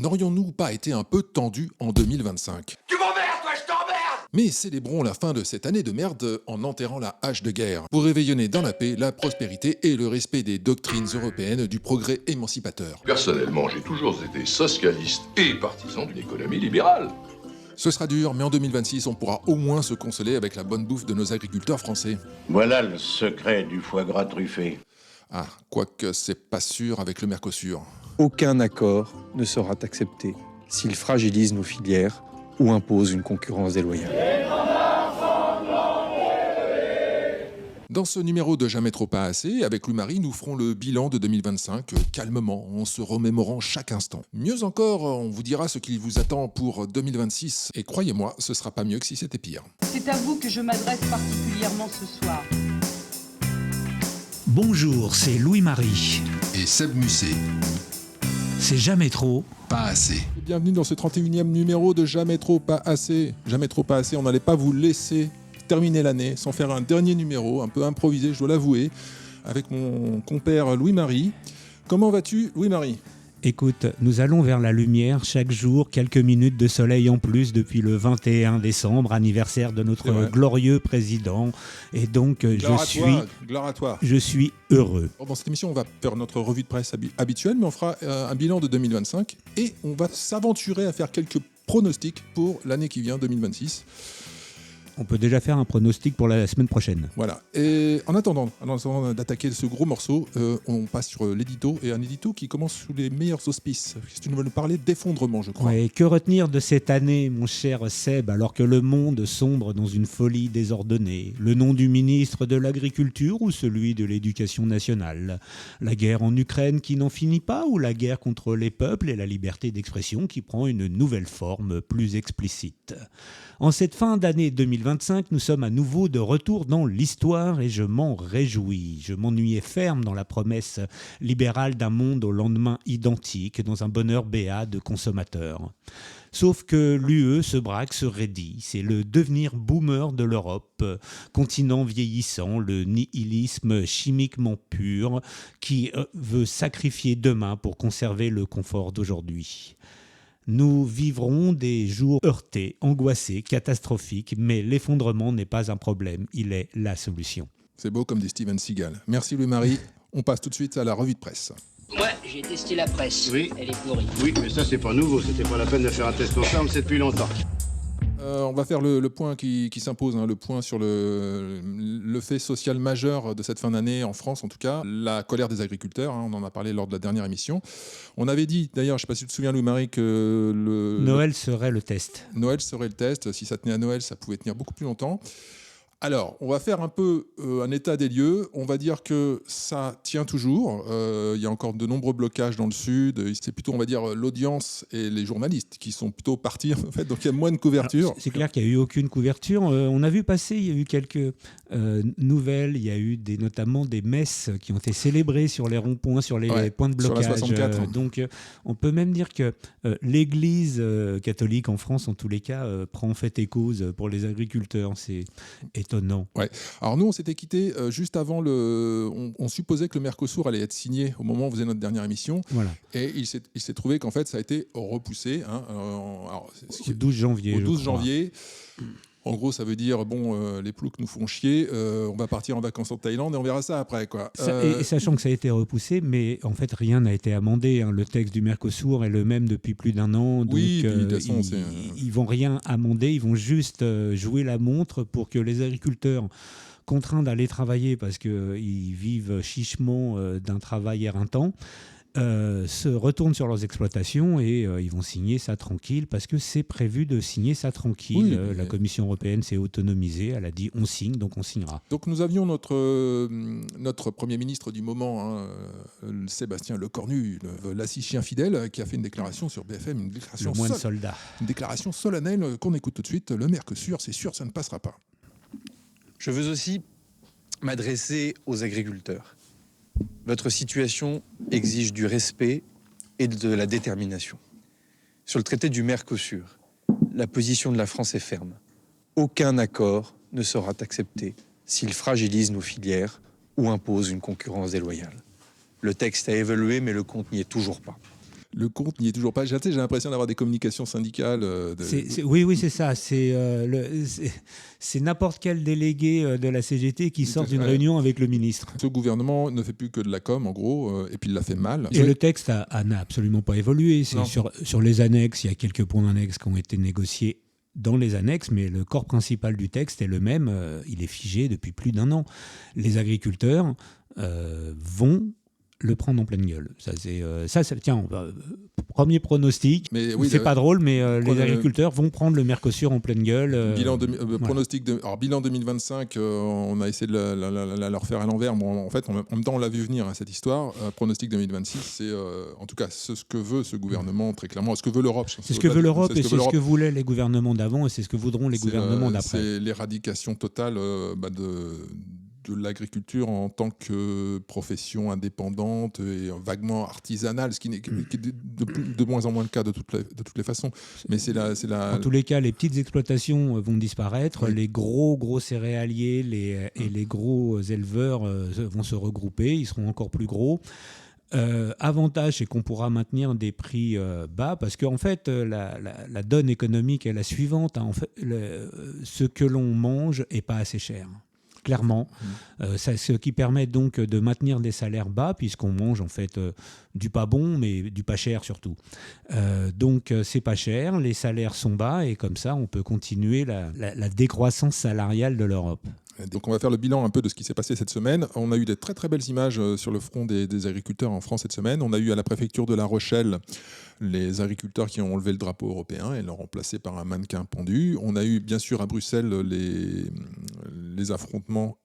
N'aurions-nous pas été un peu tendus en 2025 ? Tu m'emmerdes, toi, je t'emmerde! Mais célébrons la fin de cette année de merde en enterrant la hache de guerre, pour réveillonner dans la paix, la prospérité et le respect des doctrines européennes du progrès émancipateur. Personnellement, j'ai toujours été socialiste et partisan d'une économie libérale. Ce sera dur, mais en 2026, on pourra au moins se consoler avec la bonne bouffe de nos agriculteurs français. Voilà le secret du foie gras truffé. Ah, quoique c'est pas sûr avec le Mercosur. Aucun accord ne sera accepté s'il fragilise nos filières ou impose une concurrence déloyale. Dans ce numéro de Jamais trop pas assez, avec Louis-Marie, nous ferons le bilan de 2025 calmement, en se remémorant chaque instant. Mieux encore, on vous dira ce qui vous attend pour 2026, et croyez-moi, ce sera pas mieux que si c'était pire. C'est à vous que je m'adresse particulièrement ce soir. Bonjour, c'est Louis-Marie. Et Seb Musset. C'est jamais trop. Pas assez. Bienvenue dans ce 31e numéro de Jamais trop pas assez. Jamais trop pas assez, on n'allait pas vous laisser terminer l'année sans faire un dernier numéro, un peu improvisé, je dois l'avouer, avec mon compère Louis-Marie. Comment vas-tu, Louis-Marie ? Écoute, nous allons vers la lumière chaque jour, quelques minutes de soleil en plus depuis le 21 décembre, anniversaire de notre glorieux président. Et donc, Gloire à toi. Je suis heureux. Dans cette émission, on va faire notre revue de presse habituelle, mais on fera un bilan de 2025 et on va s'aventurer à faire quelques pronostics pour l'année qui vient, 2026. On peut déjà faire un pronostic pour la semaine prochaine. Voilà. Et en attendant d'attaquer ce gros morceau, on passe sur l'édito, et un édito qui commence sous les meilleurs auspices. Si tu veux nous parler d'effondrement, je crois. Ouais, que retenir de cette année, mon cher Seb, alors que le monde sombre dans une folie désordonnée ? Le nom du ministre de l'Agriculture ou celui de l'Éducation nationale ? La guerre en Ukraine qui n'en finit pas, ou la guerre contre les peuples et la liberté d'expression qui prend une nouvelle forme plus explicite ? En cette fin d'année 2025, nous sommes à nouveau de retour dans l'histoire et je m'en réjouis. Je m'ennuyais ferme dans la promesse libérale d'un monde au lendemain identique, dans un bonheur béat de consommateurs. Sauf que l'UE se braque, se raidit. C'est le devenir boomer de l'Europe, continent vieillissant, le nihilisme chimiquement pur qui veut sacrifier demain pour conserver le confort d'aujourd'hui. Nous vivrons des jours heurtés, angoissés, catastrophiques, mais l'effondrement n'est pas un problème, il est la solution. C'est beau comme dit Steven Seagal. Merci Louis-Marie. On passe tout de suite à la revue de presse. Ouais, j'ai testé la presse. Oui. Elle est pourrie. Oui, mais ça c'est pas nouveau, c'était pas la peine de faire un test conforme, c'est depuis longtemps. On va faire le point qui s'impose, le point sur le fait social majeur de cette fin d'année en France, en tout cas, la colère des agriculteurs. On en a parlé lors de la dernière émission. On avait dit, d'ailleurs, je ne sais pas si tu te souviens, Louis-Marie, que Noël serait le test. Noël serait le test. Si ça tenait à Noël, ça pouvait tenir beaucoup plus longtemps. Alors, on va faire un peu un état des lieux. On va dire que ça tient toujours. Il y a encore de nombreux blocages dans le sud. C'est plutôt, on va dire, l'audience et les journalistes qui sont plutôt partis, en fait. Donc, il y a moins de couverture. Alors, c'est clair qu'il n'y a eu aucune couverture. On a vu passer, il y a eu quelques nouvelles. Il y a eu notamment des messes qui ont été célébrées sur les ronds-points, sur les points de blocage. Sur la 64. Donc, on peut même dire que l'Église catholique en France, en tous les cas, prend fait et cause pour les agriculteurs. C'est étonnant. Ouais. Alors nous, on s'était quitté juste avant on supposait que le Mercosur allait être signé au moment où on faisait notre dernière émission. Voilà. Et il s'est trouvé qu'en fait, ça a été repoussé. Au 12 janvier. Au 12 janvier. En gros, ça veut dire, les ploucs nous font chier, on va partir en vacances en Thaïlande et on verra ça après, quoi. Et sachant que ça a été repoussé, mais en fait, rien n'a été amendé. Le texte du Mercosur est le même depuis plus d'un an. Donc, oui, de toute façon, ils vont rien amender, ils vont juste jouer la montre pour que les agriculteurs contraints d'aller travailler parce qu'ils vivent chichement d'un travail éreintant, se retournent sur leurs exploitations et ils vont signer ça tranquille parce que c'est prévu de signer ça tranquille. Oui, la Commission européenne s'est autonomisée, elle a dit on signe, donc on signera. Donc nous avions notre Premier ministre du moment, Sébastien Lecornu, l'assis chien fidèle, qui a fait une déclaration sur BFM, une déclaration solennelle qu'on écoute tout de suite. Le Mercosur, c'est sûr, ça ne passera pas. Je veux aussi m'adresser aux agriculteurs. Votre situation exige du respect et de la détermination. Sur le traité du Mercosur, la position de la France est ferme. Aucun accord ne sera accepté s'il fragilise nos filières ou impose une concurrence déloyale. Le texte a évolué, mais le compte n'y est toujours pas. Le compte n'y est toujours pas. J'ai l'impression d'avoir des communications syndicales. Oui, c'est ça. C'est n'importe quel délégué de la CGT qui sort d'une réunion avec le ministre. Ce gouvernement ne fait plus que de la com, en gros, et puis il l'a fait mal. Et le texte n'a absolument pas évolué. Sur les annexes, il y a quelques points annexes qui ont été négociés dans les annexes, mais le corps principal du texte est le même. Il est figé depuis plus d'1 an. Les agriculteurs vont le prendre en pleine gueule. Tiens, premier pronostic. C'est pas drôle, mais les agriculteurs vont prendre le Mercosur en pleine gueule. Pronostic bilan 2025, on a essayé de leur faire à l'envers. Bon, en fait, en même temps, on l'a vu venir, cette histoire. Pronostic 2026, c'est en tout cas ce que veut ce gouvernement, très clairement. Ce que veut l'Europe. C'est ce que veut l'Europe et c'est ce que voulaient les gouvernements d'avant et c'est ce que voudront les gouvernements d'après. C'est l'éradication totale de l'agriculture en tant que profession indépendante et vaguement artisanale, ce qui est de moins en moins le cas de toutes les façons. Mais En tous les cas, les petites exploitations vont disparaître, les gros céréaliers et les gros éleveurs vont se regrouper, ils seront encore plus gros. Avantage, c'est qu'on pourra maintenir des prix bas parce qu'en fait, la donne économique est la suivante. En fait, ce que l'on mange n'est pas assez cher. Clairement, ce qui permet donc de maintenir des salaires bas puisqu'on mange en fait du pas bon mais du pas cher surtout. Donc c'est pas cher, les salaires sont bas et comme ça on peut continuer la décroissance salariale de l'Europe. Donc on va faire le bilan un peu de ce qui s'est passé cette semaine. On a eu des très très belles images sur le front des agriculteurs en France cette semaine. On a eu à la préfecture de La Rochelle les agriculteurs qui ont enlevé le drapeau européen et l'ont remplacé par un mannequin pendu. On a eu bien sûr à Bruxelles les affrontements.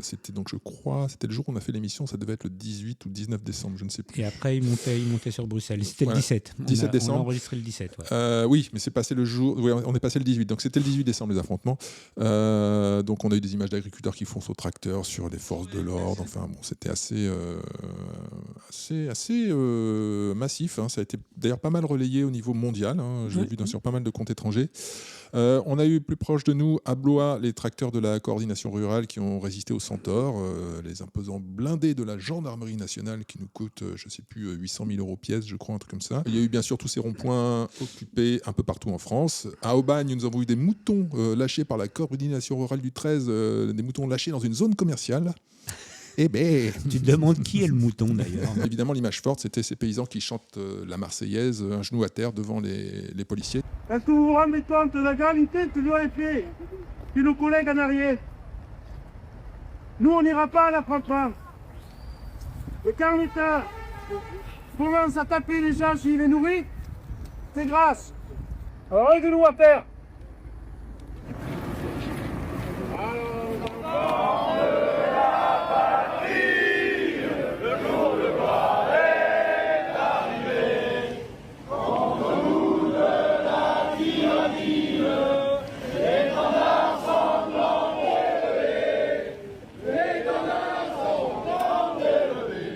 C'était donc, je crois, c'était le jour où on a fait l'émission, ça devait être le 18 ou 19 décembre, je ne sais plus. Et après il montait sur Bruxelles. C'était le 17. 17 décembre. On a enregistré le 17. Ouais. Oui, mais c'est passé le jour. Oui, on est passé le 18. Donc c'était le 18 décembre les affrontements. Donc on a eu des images d'agriculteurs qui foncent au tracteur sur les forces de l'ordre. Enfin bon, c'était assez massif. Ça a été d'ailleurs pas mal relayé au niveau mondial. Je l'ai vu sur pas mal de comptes étrangers. On a eu plus proche de nous à Blois les tracteurs de la coordination rurale qui ont résisté au Centaure, les imposants blindés de la gendarmerie nationale qui nous coûtent, je ne sais plus, 800 000 € pièce, je crois, un truc comme ça. Il y a eu bien sûr tous ces ronds-points occupés un peu partout en France. À Aubagne, nous avons eu des moutons lâchés par la coordination rurale du 13, des moutons lâchés dans une zone commerciale. Eh ben... Tu te demandes qui est le mouton d'ailleurs. Évidemment, l'image forte, c'était ces paysans qui chantent la Marseillaise, un genou à terre devant les policiers. Est-ce que vous vous rendez compte de la gravité de ce que vous avez fait chez nos collègues en arrière? Nous, on n'ira pas à l'affrontement. Et quand l'État commence à taper les gens s'il est nourri, c'est grâce. Alors, aidez-nous à terre.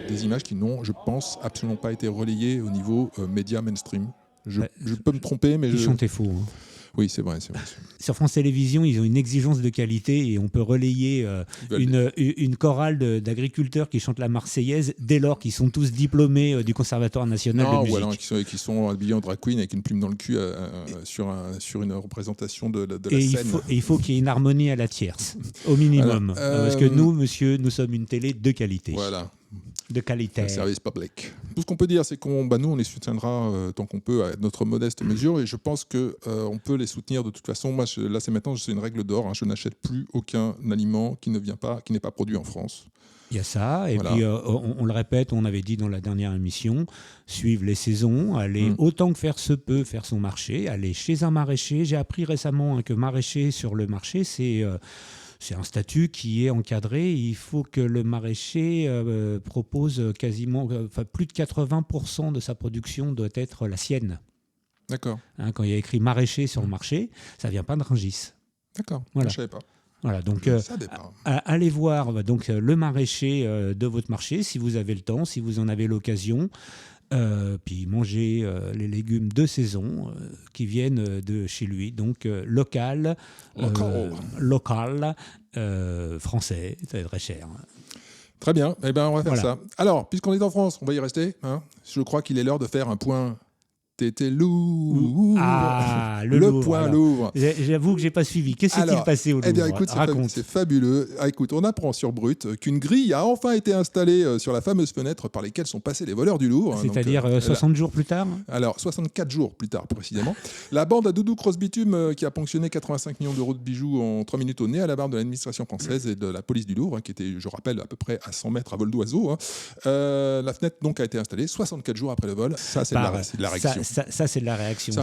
Des images qui n'ont, je pense, absolument pas été relayées au niveau média mainstream. Je peux me tromper, mais ils chantaient faux. Oui, c'est vrai. Sur France Télévisions, ils ont une exigence de qualité et on peut relayer une chorale d'agriculteurs qui chantent la Marseillaise dès lors qu'ils sont tous diplômés du Conservatoire national de musique. Ou alors qui sont habillés en drag queen avec une plume dans le cul sur une représentation de la scène. Il faut qu'il y ait une harmonie à la tierce, au minimum. Parce que nous, monsieur, nous sommes une télé de qualité. Voilà. De qualité. Un service public. Tout ce qu'on peut dire, c'est nous, on les soutiendra tant qu'on peut à notre modeste mesure, et je pense qu'on peut les soutenir de toute façon. Moi, là, c'est une règle d'or. Je n'achète plus aucun aliment qui n'est pas produit en France. Il y a ça, et puis on le répète, on avait dit dans la dernière émission, suivre les saisons, aller autant que faire se peut, faire son marché, aller chez un maraîcher. J'ai appris récemment que maraîcher sur le marché, c'est un statut qui est encadré. Il faut que le maraîcher propose plus de 80% de sa production doit être la sienne. D'accord. Quand il y a écrit maraîcher sur le marché, ça ne vient pas de Rungis. D'accord, voilà. Je ne savais pas. Voilà, donc allez voir le maraîcher de votre marché si vous avez le temps, si vous en avez l'occasion. Puis manger les légumes de saison qui viennent de chez lui, donc local, français, ça va être très cher. Très bien, eh ben, on va faire Voilà. ça. Alors, puisqu'on est en France, on va y rester. Hein. Je crois qu'il est l'heure de faire un point Tété Louvre. Ah, le Louvre, point alors. Louvre. J'avoue que j'ai pas suivi. Qu'est-ce qui s'est Alors, passé au Louvre? Eh bien, écoute, Raconte. c'est fabuleux. Ah, écoute, on apprend sur Brut qu'une grille a enfin été installée sur la fameuse fenêtre par lesquelles sont passés les voleurs du Louvre. C'est-à-dire Donc, 60 jours plus tard? Alors, 64 jours plus tard, précisément. La bande à Doudou Cross-Bitume, qui a ponctionné 85 millions d'euros de bijoux en 3 minutes au nez à la barre de l'administration française et de la police du Louvre, hein, qui était, je rappelle, à peu près à 100 mètres à vol d'oiseau. Hein. La fenêtre donc a été installée 64 jours après le vol. Ça, c'est de la réaction. Ça, c'est de la réaction.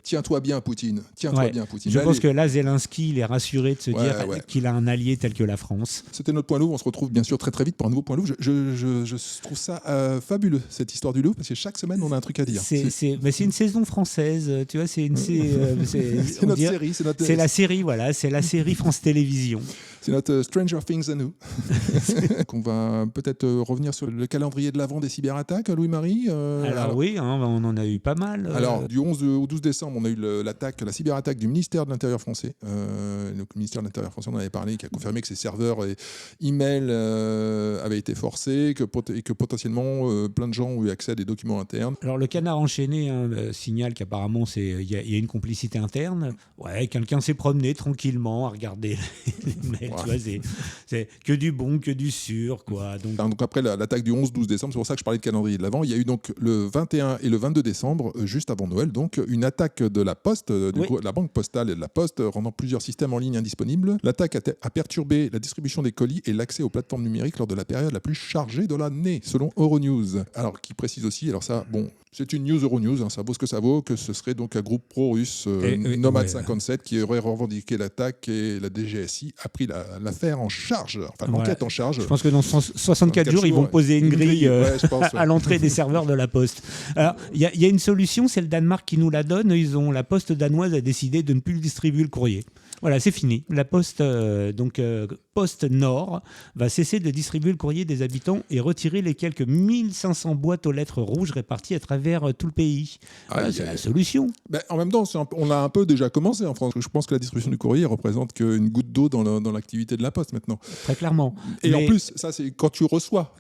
Tiens-toi bien, Poutine. Tiens-toi Ouais. bien, Poutine. Je Allez. pense que là, Zelensky, il est rassuré de se Ouais, dire ouais. qu'il a un allié tel que la France. C'était notre point Louvre. On se retrouve bien sûr très très vite pour un nouveau point Louvre. Je trouve ça fabuleux, cette histoire du Louvre, parce que chaque semaine, on a un truc à dire. Mais c'est une saison française, tu vois, c'est notre série. C'est la série, voilà, c'est la série France Télévisions. C'est notre Stranger Things à nous. On va peut-être revenir sur le calendrier de l'avant des cyberattaques, Louis-Marie. Alors oui, hein, on en a eu pas mal. Alors, du 11 au 12 décembre, on a eu la cyberattaque du ministère de l'Intérieur français. Donc, le ministère de l'Intérieur français, on en avait parlé, qui a confirmé que ses serveurs et emails avaient été forcés, et que potentiellement plein de gens ont eu accès à des documents internes. Alors, le Canard enchaîné signale qu'apparemment, il y a une complicité interne. Ouais, quelqu'un s'est promené tranquillement à regarder les mails. Tu vois, c'est que du bon, que du sûr, quoi. Donc après l'attaque du 11-12 décembre, c'est pour ça que je parlais de calendrier de l'Avent. Il y a eu donc le 21 et le 22 décembre, juste avant Noël, donc une attaque de la Poste, de la Banque Postale et de la Poste, rendant plusieurs systèmes en ligne indisponibles. L'attaque a perturbé la distribution des colis et l'accès aux plateformes numériques lors de la période la plus chargée de l'année, selon Euronews. Alors, qui précise aussi, alors ça, bon, c'est une news Euronews, hein, ça vaut ce que ça vaut, que ce serait donc un groupe pro-russe, Nomad 57, qui aurait revendiqué l'attaque, et la DGSI a pris l'affaire en charge, enfin l'enquête en charge. Je pense que dans 64 jours, ils vont poser une grille à l'entrée des serveurs de la Poste. Alors, il y a une solution, c'est le Danemark qui nous la donne. La Poste danoise a décidé de ne plus distribuer le courrier. Voilà, c'est fini. La Poste, Poste Nord, va cesser de distribuer le courrier des habitants et retirer les quelques 1500 boîtes aux lettres rouges réparties à travers tout le pays. Voilà, c'est la solution. Ben, en même temps, on a un peu déjà commencé en France. Je pense que la distribution du courrier représente qu'une goutte d'eau dans l'activité de la Poste maintenant. Très clairement. Et en plus, ça c'est quand tu reçois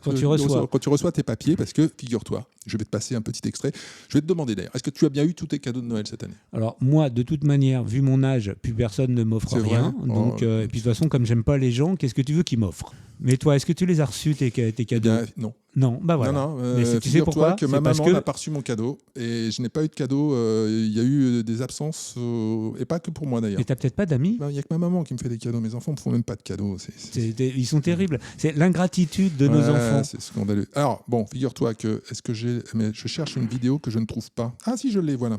tes papiers, parce que figure-toi, je vais te passer un petit extrait. Je vais te demander d'ailleurs, est-ce que tu as bien eu tous tes cadeaux de Noël cette année? Alors moi, de toute manière, vu mon âge, plus personne ne m'offre rien. Donc, et puis de toute façon, comme j'aime pas les gens, qu'est-ce que tu veux qu'ils m'offrent? Mais toi, est-ce que tu les as reçus tes cadeaux? Non. Non, bah voilà. Non, mais tu sais pourquoi? Que ma maman n'a pas reçu mon cadeau et je n'ai pas eu de cadeau. Il y a eu des absences et pas que pour moi d'ailleurs. Et t'as peut-être pas d'amis? Il n'y a que ma maman qui me fait des cadeaux. Mes enfants ne me font même pas de cadeaux. Ils sont terribles. C'est l'ingratitude de nos enfants. C'est scandaleux. Alors bon, figure-toi que je cherche une vidéo que je ne trouve pas. Ah si, je l'ai, voilà.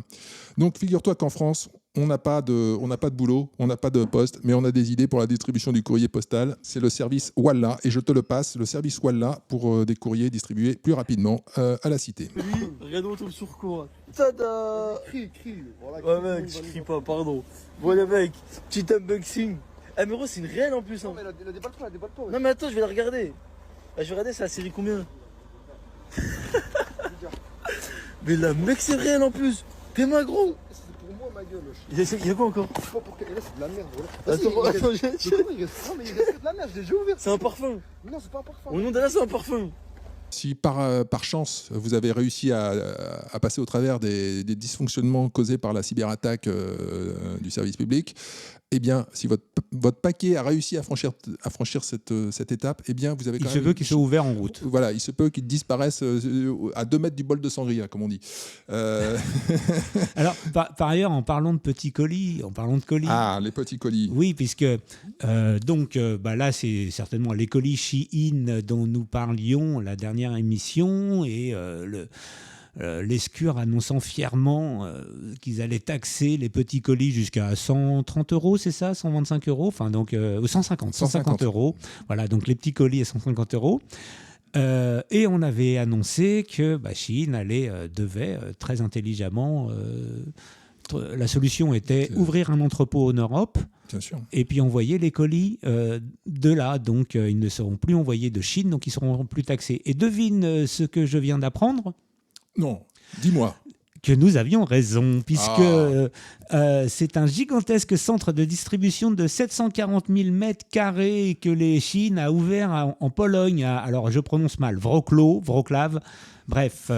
Donc figure-toi qu'en France, on n'a pas de boulot, on n'a pas de poste, mais on a des idées pour la distribution du courrier postal. C'est le service Walla, et je te le passe, le service Walla pour des courriers distribués plus rapidement à la cité. Regarde, on tombe sur quoi? Tada! Crie. Ouais, mec, je crie pas, pardon. Voilà, mec, petit unboxing. Ah, mais gros, c'est une réelle en plus. Hein. Non, mais elle déballe pas. Non, mais attends, je vais la regarder. Je vais regarder, c'est la série combien? Mais là, mec, c'est réel en plus. Fais-moi gros. Ma gueule. Il y a quoi encore? Je sais pas pour quelle. C'est de la merde. Voilà. Attends, non, mais il reste de la merde, je l'ai déjà ouvert. C'est un parfum. Non, c'est pas un parfum. Au nom d'Allah, c'est un parfum. Si par chance vous avez réussi à passer au travers des dysfonctionnements causés par la cyberattaque du service public, eh bien, si votre paquet a réussi à franchir cette étape, eh bien, vous avez quand même... Il se peut qu'il soit ouvert en route. Voilà, il se peut qu'il disparaisse à 2 mètres du bol de sangria, comme on dit. Alors, par ailleurs, en parlant de petits colis, Ah, les petits colis. Oui, puisque là, c'est certainement les colis Shein dont nous parlions la dernière émission et l'Escure annonçant fièrement qu'ils allaient taxer les petits colis jusqu'à 130 €, c'est ça, 125 €, enfin donc 150 €. Voilà, donc les petits colis à 150 €. Et on avait annoncé que Shein devait très intelligemment. La solution était ouvrir un entrepôt en Europe. Bien sûr. Et puis envoyer les colis de là. Donc ils ne seront plus envoyés de Chine, donc ils seront plus taxés. Et devine ce que je viens d'apprendre. Non, dis-moi. que nous avions raison, puisque c'est un gigantesque centre de distribution de 740 000 mètres carrés que les Chines a ouvert en Pologne. Alors, je prononce mal, Wrocław. Bref,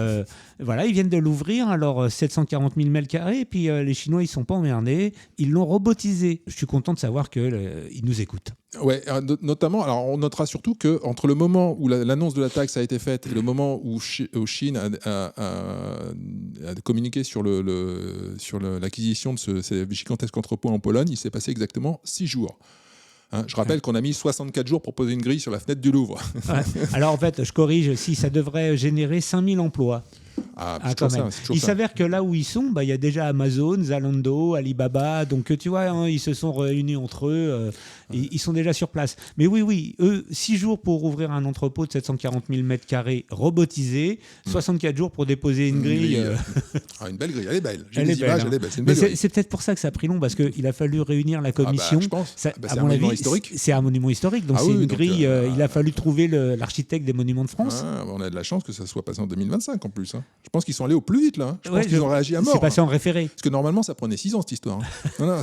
voilà, ils viennent de l'ouvrir, alors 740 000 mètres carrés, et puis les Chinois, ils ne sont pas emmerdés, ils l'ont robotisé. Je suis content de savoir qu'ils nous écoutent. Ouais, notamment, alors on notera surtout qu'entre le moment où l'annonce de la taxe a été faite et le moment où Chine a communiqué sur l'acquisition de ces gigantesques entrepôts en Pologne, il s'est passé exactement 6 jours. Je rappelle qu'on a mis 64 jours pour poser une grille sur la fenêtre du Louvre. Ouais. Alors en fait, je corrige, si ça devrait générer 5000 emplois. Quand même. Il s'avère que là où ils sont, il y a déjà Amazon, Zalando, Alibaba, donc tu vois, ils se sont réunis entre eux, ils sont déjà sur place. Mais oui, eux, 6 jours pour ouvrir un entrepôt de 740 000 mètres carrés robotisé, 64 jours pour déposer une grille. Une belle grille, elle est belle. Elle est belle. C'est une belle grille. C'est peut-être pour ça que ça a pris long, parce qu'il a fallu réunir la commission. Je pense. C'est un monument historique. C'est un monument historique, donc c'est une grille. Il a fallu trouver l'architecte des monuments de France. On a de la chance que ça soit passé en 2025 en plus. Je pense qu'ils sont allés au plus vite là. Je pense qu'ils ont réagi à mort. C'est passé en référé. Parce que normalement, ça prenait 6 ans cette histoire. Voilà.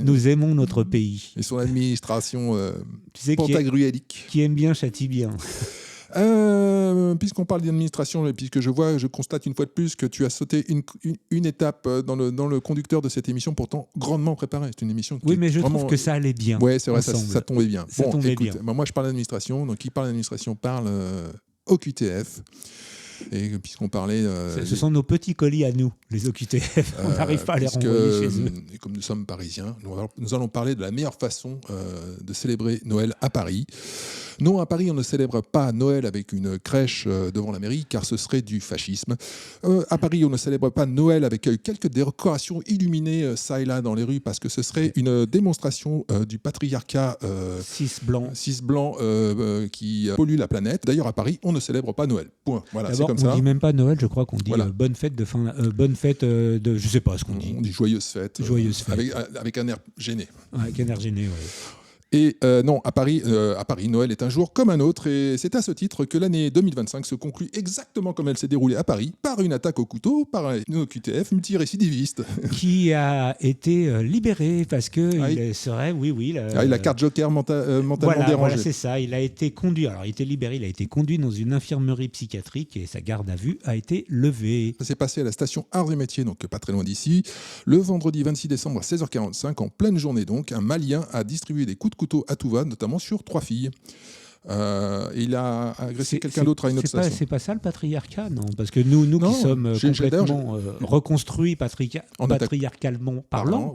Nous aimons notre pays. Et son administration pantagruélique. Qui aime bien châtie bien. Puisqu'on parle d'administration et puisque je constate une fois de plus que tu as sauté une étape dans le conducteur de cette émission, pourtant grandement préparée. C'est une émission qui mais je trouve que ça allait bien. Oui, c'est vrai, ça tombait bien. Ça tombait bien. Moi, je parle d'administration, donc qui parle d'administration parle OQTF. Et puisqu'on parlait... ce sont nos petits colis à nous, les OQTF. On n'arrive pas à les renvoyer chez eux. Et comme nous sommes parisiens, nous allons parler de la meilleure façon de célébrer Noël à Paris. Non, à Paris, on ne célèbre pas Noël avec une crèche devant la mairie, car ce serait du fascisme. À Paris, on ne célèbre pas Noël avec quelques décorations illuminées ça et là dans les rues, parce que ce serait une démonstration du patriarcat cis blanc qui pollue la planète. D'ailleurs, à Paris, on ne célèbre pas Noël. Point. Voilà, c'est comme ça. On ne dit même pas Noël, je crois qu'on dit bonne fête de fin, bonne fête de, je sais pas ce qu'on dit. On dit joyeuse fête. Joyeuse fête. Avec un air gêné. Avec un air gêné, oui. Et non, à Paris, Noël est un jour comme un autre, et c'est à ce titre que l'année 2025 se conclut exactement comme elle s'est déroulée à Paris, par une attaque au couteau, par une OQTF multirécidiviste. Qui a été libéré parce que il serait, la carte joker mentalement dérangée. Voilà, c'est ça. Il a été conduit. Alors, il était libéré. Il a été conduit dans une infirmerie psychiatrique et sa garde à vue a été levée. Ça s'est passé à la station Arts et Métiers, donc pas très loin d'ici, le vendredi 26 décembre à 16h45, en pleine journée donc. Un Malien a distribué des coups de couteau à tout va, notamment sur 3 filles. Il a agressé quelqu'un d'autre à une autre station. C'est pas ça le patriarcat, non? Parce que nous qui sommes complètement reconstruits patriarcalement parlant,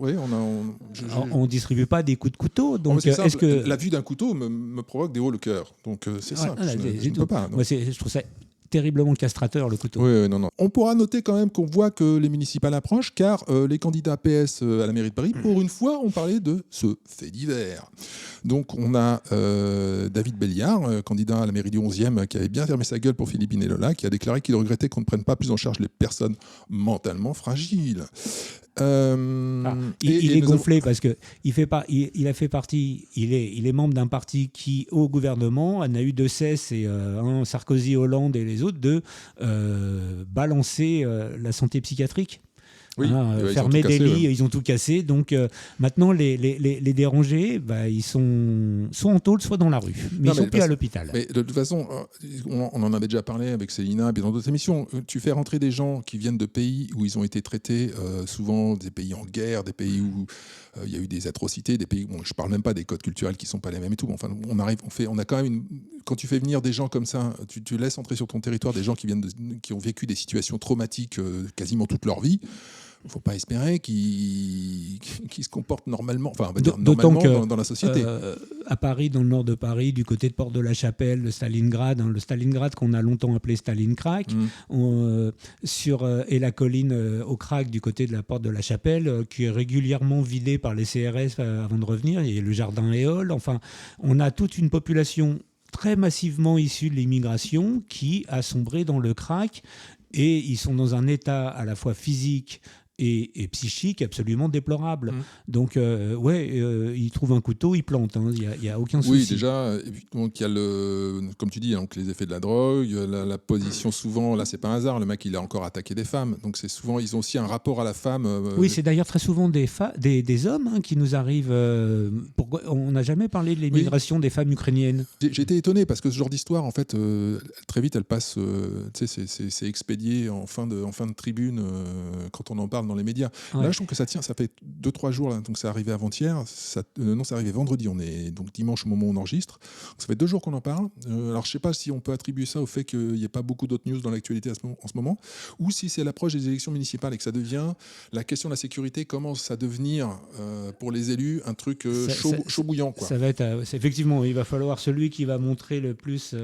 on distribue pas des coups de couteau. Donc, est-ce que la vue d'un couteau me provoque des hauts le cœur? Donc c'est ça. Je ne peux pas. Moi, je trouve ça terriblement castrateur, le couteau. Oui, non. On pourra noter quand même qu'on voit que les municipales approchent, car les candidats PS à la mairie de Paris, pour une fois, ont parlé de ce fait divers. Donc, on a David Belliard, candidat à la mairie du 11e, qui avait bien fermé sa gueule pour Philippine et Lola, qui a déclaré qu'il regrettait qu'on ne prenne pas plus en charge les personnes mentalement fragiles. Il est gonflé parce que il est membre d'un parti qui, au gouvernement, en a eu de cesse, et Sarkozy, Hollande et les autres, de balancer la santé psychiatrique. Fermer des lits, ils ont tout cassé. Donc maintenant, les dérangés, ils sont soit en tôle, soit dans la rue. Mais ils sont plus à l'hôpital. Mais de toute façon, on en avait déjà parlé avec Célina et dans d'autres émissions. Tu fais rentrer des gens qui viennent de pays où ils ont été traités, souvent des pays en guerre, des pays où il y a eu des atrocités, des pays. Bon, je parle même pas des codes culturels qui sont pas les mêmes et tout. Enfin, on a quand même quand tu fais venir des gens comme ça, tu laisses entrer sur ton territoire des gens qui ont vécu des situations traumatiques quasiment toute leur vie. Il ne faut pas espérer qu'ils se comportent normalement, enfin, on va dire normalement dans la société. À Paris, dans le nord de Paris, du côté de Porte de la Chapelle, le Stalingrad qu'on a longtemps appelé Stalingrad, et la colline au Crac du côté de la Porte de la Chapelle, qui est régulièrement vidée par les CRS avant de revenir. Il y a le jardin Éole. Enfin, on a toute une population très massivement issue de l'immigration qui a sombré dans le crack, et ils sont dans un état à la fois physique et psychique absolument déplorable. Donc, il trouve un couteau, il plante. Il n'y a aucun souci. Oui, déjà, et puis, donc, il y a comme tu dis, donc, les effets de la drogue, la position souvent, là, c'est pas un hasard, le mec, il a encore attaqué des femmes. Donc, c'est souvent, ils ont aussi un rapport à la femme. Oui, c'est d'ailleurs très souvent des hommes qui nous arrivent. Pourquoi on n'a jamais parlé de l'émigration des femmes ukrainiennes. J'ai été étonné parce que ce genre d'histoire, en fait, très vite, elle passe. C'est expédié en fin de tribune quand on en parle dans les médias. Ouais. Là, je trouve que ça tient. Ça fait 2-3 jours, là, donc c'est arrivé avant-hier. Non, c'est arrivé vendredi. On est donc dimanche au moment où on enregistre. Donc, ça fait 2 jours qu'on en parle. Alors, je sais pas si on peut attribuer ça au fait qu'il n'y ait pas beaucoup d'autres news dans l'actualité en ce moment, ou si c'est l'approche des élections municipales et que ça devient la question de la sécurité commence à devenir pour les élus un truc chaud bouillant, quoi. Ça va être effectivement, il va falloir celui qui va montrer le plus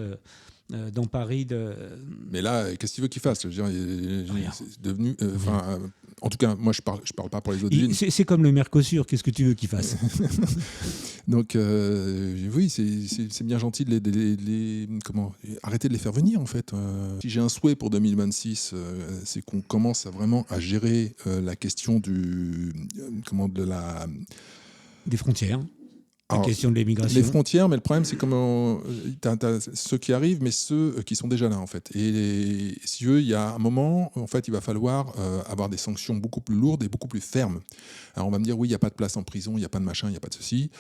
dans Paris Mais là, qu'est-ce qu'il veut qu'il fasse? Je veux dire, c'est devenu. En tout cas, moi, je parle pas pour les autres villes. C'est comme le Mercosur. Qu'est-ce que tu veux qu'il fasse? Donc, oui, c'est bien gentil de arrêter de les faire venir, en fait. Si j'ai un souhait pour 2026, c'est qu'on commence vraiment à gérer la question des frontières. La question de l'émigration. Les frontières, mais le problème, c'est comment t'as ceux qui arrivent, mais ceux qui sont déjà là, en fait. Et si il y a un moment, en fait, il va falloir avoir des sanctions beaucoup plus lourdes et beaucoup plus fermes. Alors, on va me dire, oui, il n'y a pas de place en prison, il n'y a pas de machin, il n'y a pas de ceci.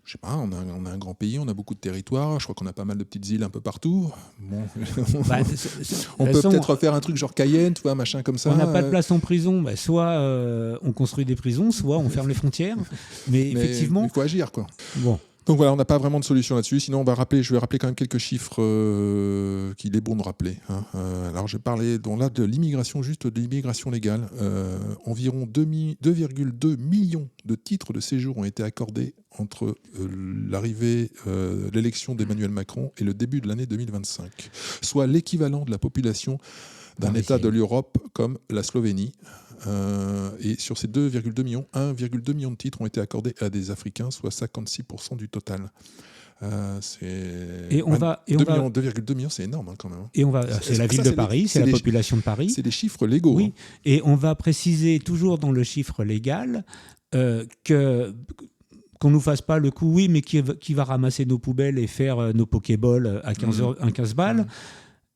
Je sais pas, on a un grand pays, on a beaucoup de territoires, je crois qu'on a pas mal de petites îles un peu partout. Bon, on peut peut-être faire un truc genre Cayenne, tu vois, machin comme ça. On n'a pas de place en prison, soit on construit des prisons, soit on ferme les frontières. Mais effectivement, il faut agir, quoi. Bon. Donc voilà, on n'a pas vraiment de solution là-dessus. Sinon, je vais rappeler quand même quelques chiffres qu'il est bon de rappeler. Alors, je parlais de l'immigration, juste de l'immigration légale. Environ 2,2 millions de titres de séjour ont été accordés entre l'élection d'Emmanuel Macron et le début de l'année 2025, soit l'équivalent de la population d'un État de l'Europe comme la Slovénie. Et sur ces 2,2 millions, 1,2 million de titres ont été accordés à des Africains, soit 56% du total. 2,2 millions, c'est énorme quand même. Et c'est la ville de Paris, c'est la population de Paris. C'est des chiffres légaux. Oui. Et on va préciser toujours dans le chiffre légal qu'on nous fasse pas le coup, oui, mais qui va ramasser nos poubelles et faire nos Pokéballs à 15 balles.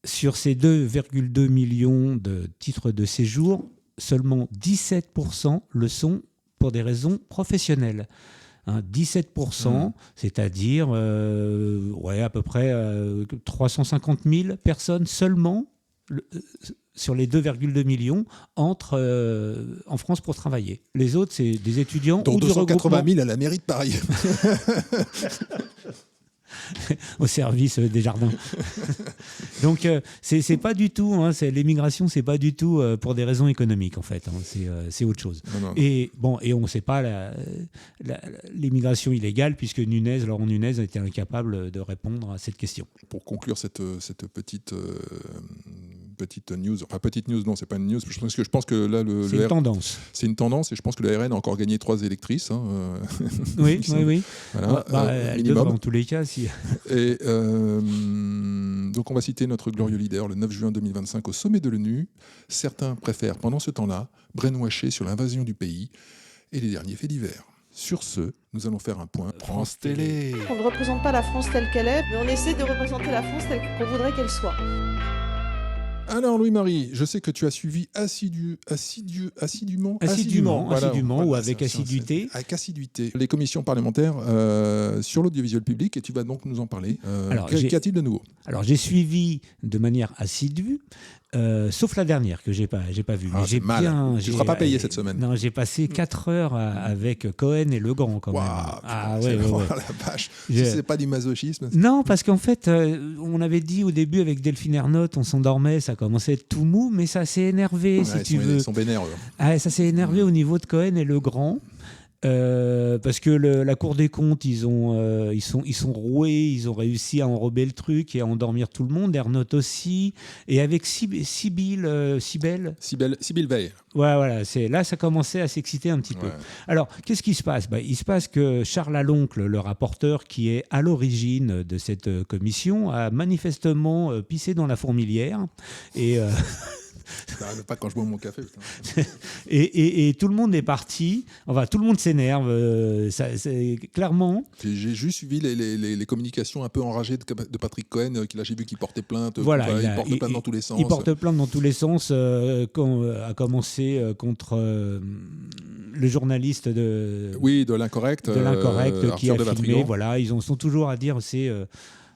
Sur ces 2,2 millions de titres de séjour, seulement 17% le sont pour des raisons professionnelles. 17%, c'est-à-dire à peu près 350 000 personnes seulement sur les 2,2 millions entrent en France pour travailler. Les autres, c'est des étudiants dont ou du regroupement. 280 000 à la mairie de Paris. Au service des jardins. Donc c'est pas du tout, l'émigration, c'est pas du tout pour des raisons économiques en fait. C'est autre chose. Non. Et on ne sait pas l'immigration illégale puisque Laurent Nunez a été incapable de répondre à cette question. Pour conclure cette petite news, enfin petite news, non, c'est pas une news. Je pense que là c'est une tendance. C'est une tendance et je pense que le RN a encore gagné 3 électrices. Oui. Voilà, elle minimum. devrait en tous les cas. Si... Et donc on va citer notre glorieux leader le 9 juin 2025 au sommet de l'ONU. Certains préfèrent pendant ce temps-là brainwasher sur l'invasion du pays et les derniers faits divers. Sur ce, nous allons faire un point France Télé. On ne représente pas la France telle qu'elle est, mais on essaie de représenter la France telle qu'on voudrait qu'elle soit. Alors Louis-Marie, je sais que tu as suivi assidûment ou avec assiduité. Avec assiduité. Les commissions parlementaires sur l'audiovisuel public et tu vas donc nous en parler. Qu'y a-t-il de nouveau? Alors j'ai suivi de manière assidue, sauf la dernière que j'ai pas vue. Ah, tu ne seras pas payé cette semaine. Non, j'ai passé 4 heures avec Cohen et Legrand quand même. Ouais. La vache. C'est pas du masochisme. Non, parce qu'en fait, on avait dit au début avec Delphine Ernotte, on s'endormait, ça commençait à être tout mou, mais ça s'est énervé, Ils sont vénères, eux. Ça s'est énervé au niveau de Cohen et Legrand. Parce que la Cour des comptes, ils sont roués, ils ont réussi à enrober le truc et à endormir tout le monde. Ernotte aussi, et avec Sybille Veil. Voilà, là ça commençait à s'exciter un petit peu. Alors, qu'est-ce qui se passe ? Il se passe que Charles Laloncle, le rapporteur qui est à l'origine de cette commission, a manifestement pissé dans la fourmilière et Ça n'arrive pas quand je bois mon café. Putain. Et tout le monde est parti. Enfin, tout le monde s'énerve. C'est clairement. J'ai juste suivi les communications un peu enragées de Patrick Cohen, j'ai vu qu'il portait plainte. Voilà, il porte plainte dans tous les sens. Il porte plainte dans tous les sens, a commencé contre le journaliste de l'incorrect, qui a filmé. Voilà, ils sont toujours à dire c'est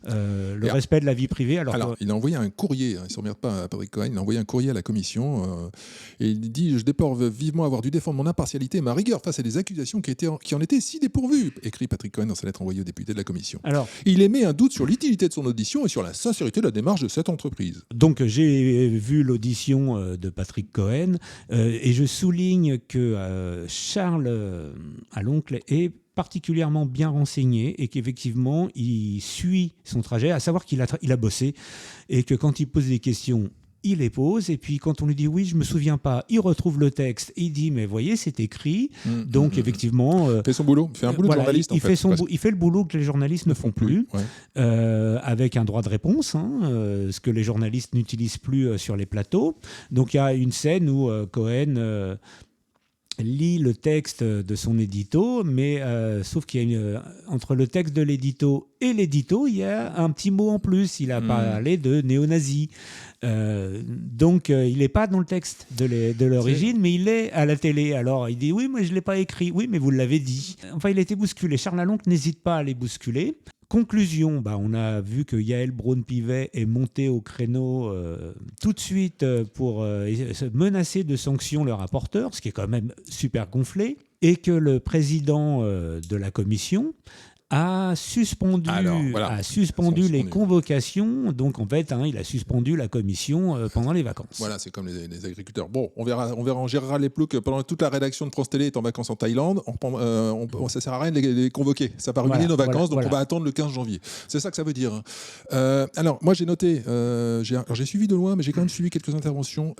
le respect de la vie privée. Alors il a envoyé un courrier, il ne se remet pas à Patrick Cohen, il a envoyé un courrier à la commission et il dit « Je déplore vivement avoir dû défendre mon impartialité et ma rigueur face à des accusations qui en étaient si dépourvues », écrit Patrick Cohen dans sa lettre envoyée aux députés de la commission. Il émet un doute sur l'utilité de son audition et sur la sincérité de la démarche de cette entreprise. Donc j'ai vu l'audition de Patrick Cohen et je souligne que Charles Aloncle est particulièrement bien renseigné et qu'effectivement il suit son trajet, à savoir qu'il a bossé et que quand il pose des questions, il les pose, et puis quand on lui dit oui, je me souviens pas, il retrouve le texte, il dit mais voyez, c'est écrit. Donc effectivement, il fait son boulot, il fait un boulot de journaliste. Il fait le boulot que les journalistes ne font plus, avec un droit de réponse, ce que les journalistes n'utilisent plus sur les plateaux. Donc il y a une scène où Cohen lit le texte de son édito, mais sauf qu'il y a entre le texte de l'édito et l'édito, il y a un petit mot en plus. Il a parlé de néo-nazi. Donc, il n'est pas dans le texte de l'origine, mais il est à la télé. Alors, il dit « Oui, moi, je ne l'ai pas écrit. » Oui, mais vous l'avez dit. Enfin, il a été bousculé. Charles Aloncle n'hésite pas à les bousculer. Conclusion, on a vu que Yael Braun-Pivet est montée au créneau tout de suite pour menacer de sanctions le rapporteur, ce qui est quand même super gonflé, et que le président de la commission a suspendu les convocations. Donc en fait, il a suspendu la commission pendant les vacances. Voilà, c'est comme les agriculteurs. Bon, on verra en Gérard Leplouc pendant toute la rédaction de France Télé est en vacances en Thaïlande. Ça sert à rien de les convoquer. Ça va ruiner nos vacances, donc on va attendre le 15 janvier. C'est ça que ça veut dire. Alors moi j'ai noté, j'ai suivi de loin, mais j'ai quand même suivi quelques interventions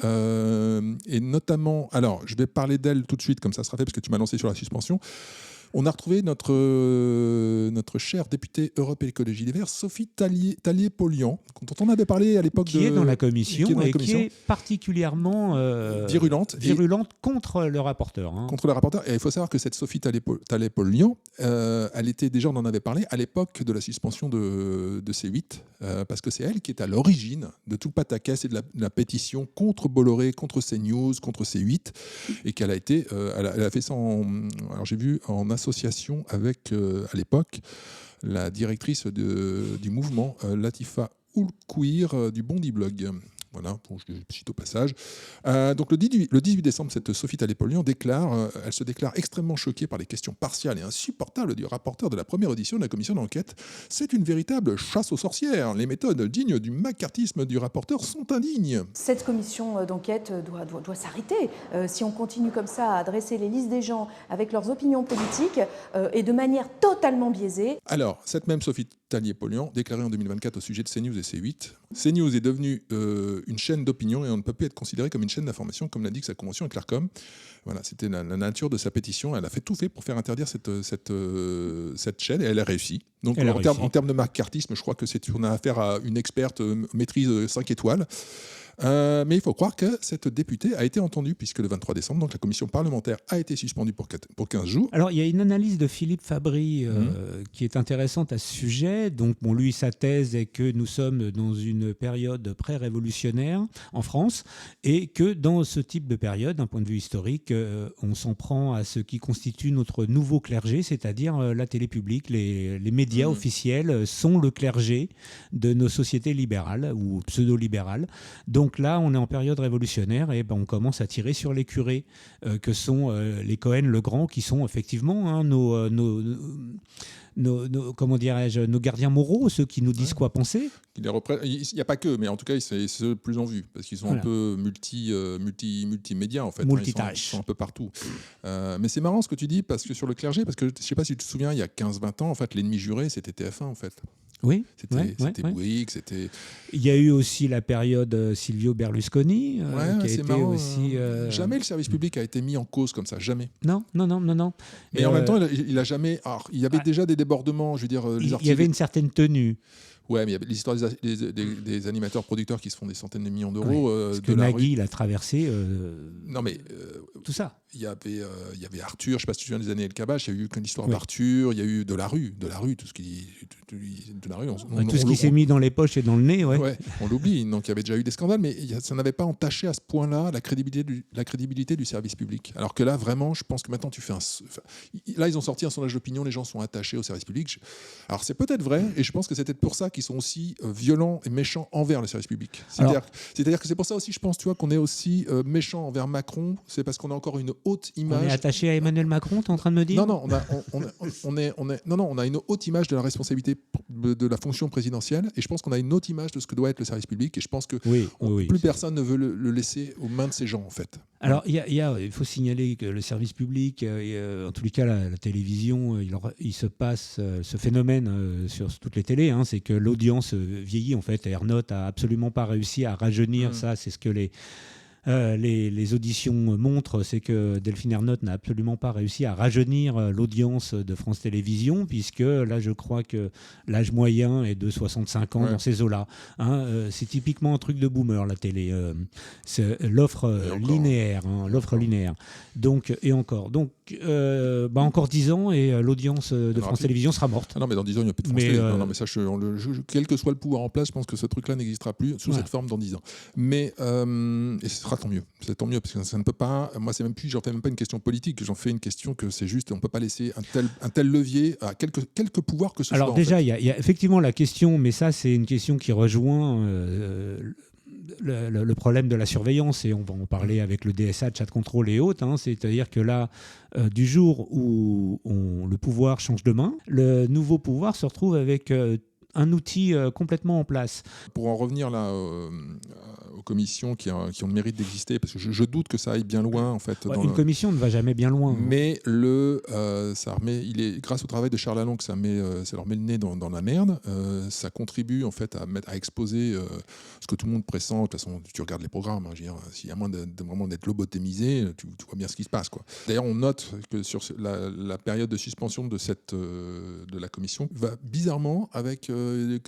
et notamment, alors je vais parler d'elle tout de suite, comme ça sera fait parce que tu m'as lancé sur la suspension. On a retrouvé notre chère députée Europe et Écologie Les Verts, Sophie Tallier-Polian, dont on avait parlé à l'époque qui est dans la commission et qui est particulièrement virulente contre le rapporteur. Contre le rapporteur. Et il faut savoir que cette Sophie Tallier-Polian, elle était déjà, on en avait parlé, à l'époque de la suspension de C8, parce que c'est elle qui est à l'origine de tout le pataquès et de la pétition contre Bolloré, contre CNews, contre C8, et qu'elle a été, elle a fait ça alors j'ai vu en association avec, à l'époque, la directrice du mouvement, Latifa Oulkouir, du Bondi Blog. Voilà, je cite au passage. Donc le 18 décembre, cette Sophie Tallier-Polian elle se déclare extrêmement choquée par les questions partiales et insupportables du rapporteur de la première audition de la commission d'enquête. C'est une véritable chasse aux sorcières. Les méthodes dignes du macartisme du rapporteur sont indignes. Cette commission d'enquête doit s'arrêter. Si on continue comme ça à dresser les listes des gens avec leurs opinions politiques et de manière totalement biaisée. Alors, cette même Sophie Tallier-Polian déclarait en 2024 au sujet de CNews et C8. CNews est devenue une chaîne d'opinion et on ne peut plus être considéré comme une chaîne d'information, comme l'indique sa convention avec l'ARCOM. Voilà, c'était la nature de sa pétition. Elle a fait tout pour faire interdire cette chaîne et elle a réussi. Donc, en termes de macartisme, je crois que on a affaire à une experte maîtrise 5 étoiles. Mais il faut croire que cette députée a été entendue, puisque le 23 décembre, donc la commission parlementaire a été suspendue pour 15 jours. Alors, il y a une analyse de Philippe Fabry qui est intéressante à ce sujet. Donc, lui, sa thèse est que nous sommes dans une période pré-révolutionnaire en France et que dans ce type de période, d'un point de vue historique, on s'en prend à ce qui constitue notre nouveau clergé, c'est-à-dire la télé publique, les médias officiels sont le clergé de nos sociétés libérales ou pseudo-libérales. Donc là, on est en période révolutionnaire et on commence à tirer sur les curés que sont les Cohen-Legrand, qui sont effectivement nos gardiens moraux, ceux qui nous disent quoi penser. Il n'y a pas que, mais en tout cas, c'est ceux le plus en vue, parce qu'ils sont un peu multimédia, en fait. Multitâches. Ils sont un peu partout. Mais c'est marrant ce que tu dis, parce que sur le clergé, parce que je ne sais pas si tu te souviens, il y a 15-20 ans, en fait, l'ennemi juré, c'était TF1, en fait. Oui, c'était Bouygues, c'était... Il y a eu aussi la période Silvio Berlusconi, qui a été marrant, aussi... Jamais le service public a été mis en cause comme ça, jamais. Non. Mais en même temps, il a jamais... Alors, il y avait déjà des débordements, je veux dire... Il y avait une certaine tenue. Ouais, mais il y a l'histoire des animateurs producteurs qui se font des centaines de millions d'euros Parce que de la Nagui, rue. il a traversé Non, mais tout ça. il y avait Arthur, je ne sais pas si tu te souviens des années El Kabash, il y a eu l'histoire Oui. d'Arthur, il y a eu de la rue, tout ce qui de la rue. Tout ce qui s'est mis dans les poches et dans le nez, ouais. Ouais, on l'oublie. Donc il y avait déjà eu des scandales, mais ça n'avait pas entaché à ce point-là la crédibilité du service public. Alors que là, vraiment, je pense que maintenant tu fais là, ils ont sorti un sondage d'opinion, les gens sont attachés au service public. Alors c'est peut-être vrai, et je pense que c'est peut-être pour ça qu'ils sont aussi violents et méchants envers le service public. C'est-à-dire que c'est pour ça aussi, je pense, tu vois, qu'on est aussi méchants envers Macron. C'est parce qu'on a encore une haute image. On est attaché à Emmanuel Macron, t'es en train de me dire? Non, on a une haute image de la responsabilité de la fonction présidentielle, et je pense qu'on a une autre image de ce que doit être le service public, et je pense que plus personne ne veut le laisser aux mains de ces gens, en fait. Alors, il faut signaler que le service public, en tous les cas la télévision, il se passe ce phénomène sur toutes les télés, hein, c'est que l'audience vieillit, en fait. Airnote n'a absolument pas réussi à rajeunir ça, c'est ce que les auditions montrent, c'est que Delphine Ernotte n'a absolument pas réussi à rajeunir l'audience de France Télévisions, puisque là, je crois que l'âge moyen est de 65 ans dans ces eaux-là. Hein, c'est typiquement un truc de boomer, la télé. C'est l'offre linéaire. Linéaire. Donc, et encore. Donc, encore 10 ans et l'audience de France Télévisions sera morte. Ah non, mais dans 10 ans, il n'y a plus de France Télé. Non, mais ça, quel que soit le pouvoir en place, je pense que ce truc-là n'existera plus sous cette forme dans 10 ans. Mais et ce sera tant mieux. C'est tant mieux parce que ça ne peut pas. Moi, j'en fais même pas une question politique. J'en fais une question que c'est juste. On ne peut pas laisser un tel levier à quelque pouvoir que ce soit. Alors déjà, il y a effectivement la question, mais ça, c'est une question qui rejoint le problème de la surveillance, et on va en parler avec le DSA, chat contrôle et autres. Hein, c'est-à-dire que là, du jour où le pouvoir change de main, le nouveau pouvoir se retrouve avec un outil complètement en place. Pour en revenir là aux commissions qui ont le mérite d'exister, parce que je doute que ça aille bien loin en fait. Une commission ne va jamais bien loin. Mais grâce au travail de Charles Lalonde que ça leur met le nez dans la merde. Ça contribue en fait à exposer ce que tout le monde pressent. De toute façon, tu regardes les programmes. Hein, s'il y a moins vraiment d'être lobotomisé, tu vois bien ce qui se passe, quoi. D'ailleurs, on note que sur la période de suspension de la commission va bizarrement avec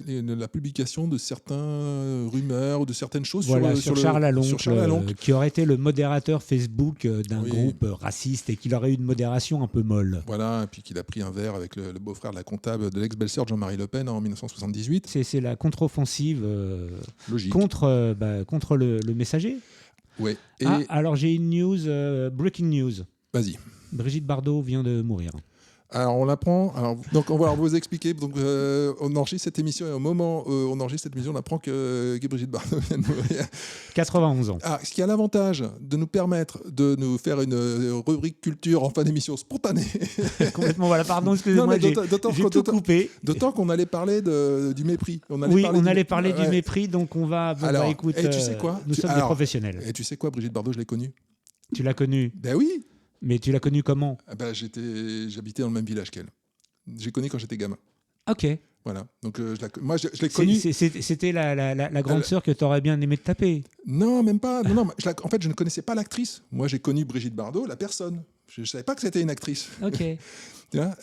la publication de certains rumeurs ou de certaines choses sur Charles Lalonde, qui aurait été le modérateur Facebook d'un groupe raciste et qu'il aurait eu une modération un peu molle. Voilà, et puis qu'il a pris un verre avec le beau-frère de la comptable de l'ex-belle-sœur de Jean-Marie Le Pen en 1978. C'est la contre-offensive contre le messager. Ouais. Alors j'ai une news, breaking news. Vas-y. Brigitte Bardot vient de mourir. Alors on l'apprend. Donc on va vous expliquer. Donc on enregistre cette émission et au moment où on enregistre cette émission, on apprend que Brigitte Bardot vient de mourir. 91 ans. Ce qui a l'avantage de nous permettre de nous faire une rubrique culture en fin d'émission spontanée. Complètement. Voilà. Pardon, excusez-moi. J'ai tout coupé. D'autant qu'on allait parler du mépris. On allait parler du mépris. Donc on va. Écoute. Et tu sais quoi ? Nous sommes des professionnels. Et tu sais quoi, Brigitte Bardot, je l'ai connue. Tu l'as connue ? Ben oui. Mais tu l'as connue comment ? J'habitais dans le même village qu'elle. J'ai connu quand j'étais gamin. Ok. Voilà. Donc moi je l'ai connue. C'était la grande sœur que tu aurais bien aimé te taper. Non, même pas. Non. En fait, je ne connaissais pas l'actrice. Moi, j'ai connu Brigitte Bardot, la personne. Je ne savais pas que c'était une actrice. Ok. Donc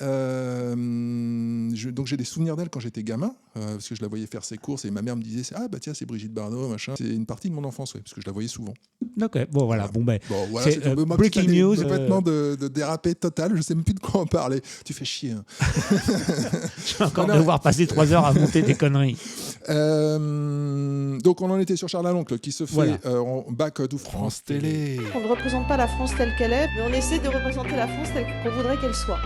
j'ai des souvenirs d'elle quand j'étais gamin, parce que je la voyais faire ses courses et ma mère me disait tiens, c'est Brigitte Bardot, machin. C'est une partie de mon enfance, parce que je la voyais souvent. Ok, bon voilà. C'est breaking news. Complètement de déraper total, je sais même plus de quoi en parler. Tu fais chier. Hein. Je vais encore devoir passer 3 heures à monter des conneries. Donc on en était sur Charles Lalonde qui se fait en back to France Télé. On ne représente pas la France telle qu'elle est, mais on essaie de représenter la France telle qu'on voudrait qu'elle soit.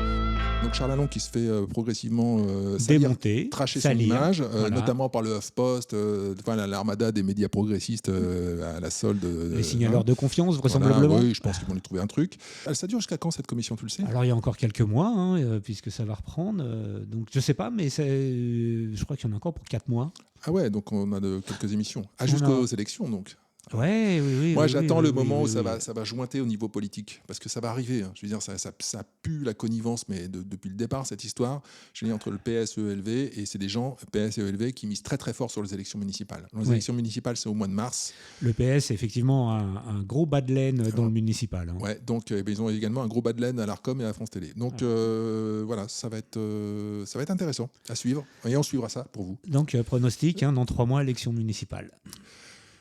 Donc Charles Lalonde qui se fait progressivement démonter, tracher son image, notamment par le HuffPost, l'armada des médias progressistes à la solde. Les signaleurs de confiance, vraisemblablement. Oui, je pense qu'ils vont lui trouver un truc. Ça dure jusqu'à quand cette commission, tu le sais ? Alors il y a encore quelques mois, puisque ça va reprendre. Donc je sais pas, mais je crois qu'il y en a encore pour 4 mois. Ah ouais, donc on a quelques émissions. Jusqu'aux élections, donc. Oui. Moi, j'attends le moment où oui. ça va jointer au niveau politique, parce que ça va arriver. Hein. Je veux dire, ça pue la connivence, mais depuis le départ, cette histoire, je dis entre le PS et ELV, et c'est des gens, PS et ELV, qui misent très très fort sur les élections municipales. Les élections municipales, c'est au mois de mars. Le PS, c'est effectivement un gros bas de laine dans le municipal. Hein. Ouais, donc ils ont également un gros bas de laine à l'Arcom et à France Télé. Donc voilà, ça va être intéressant à suivre, et on suivra ça pour vous. Donc pronostic, dans 3 mois, élection municipale.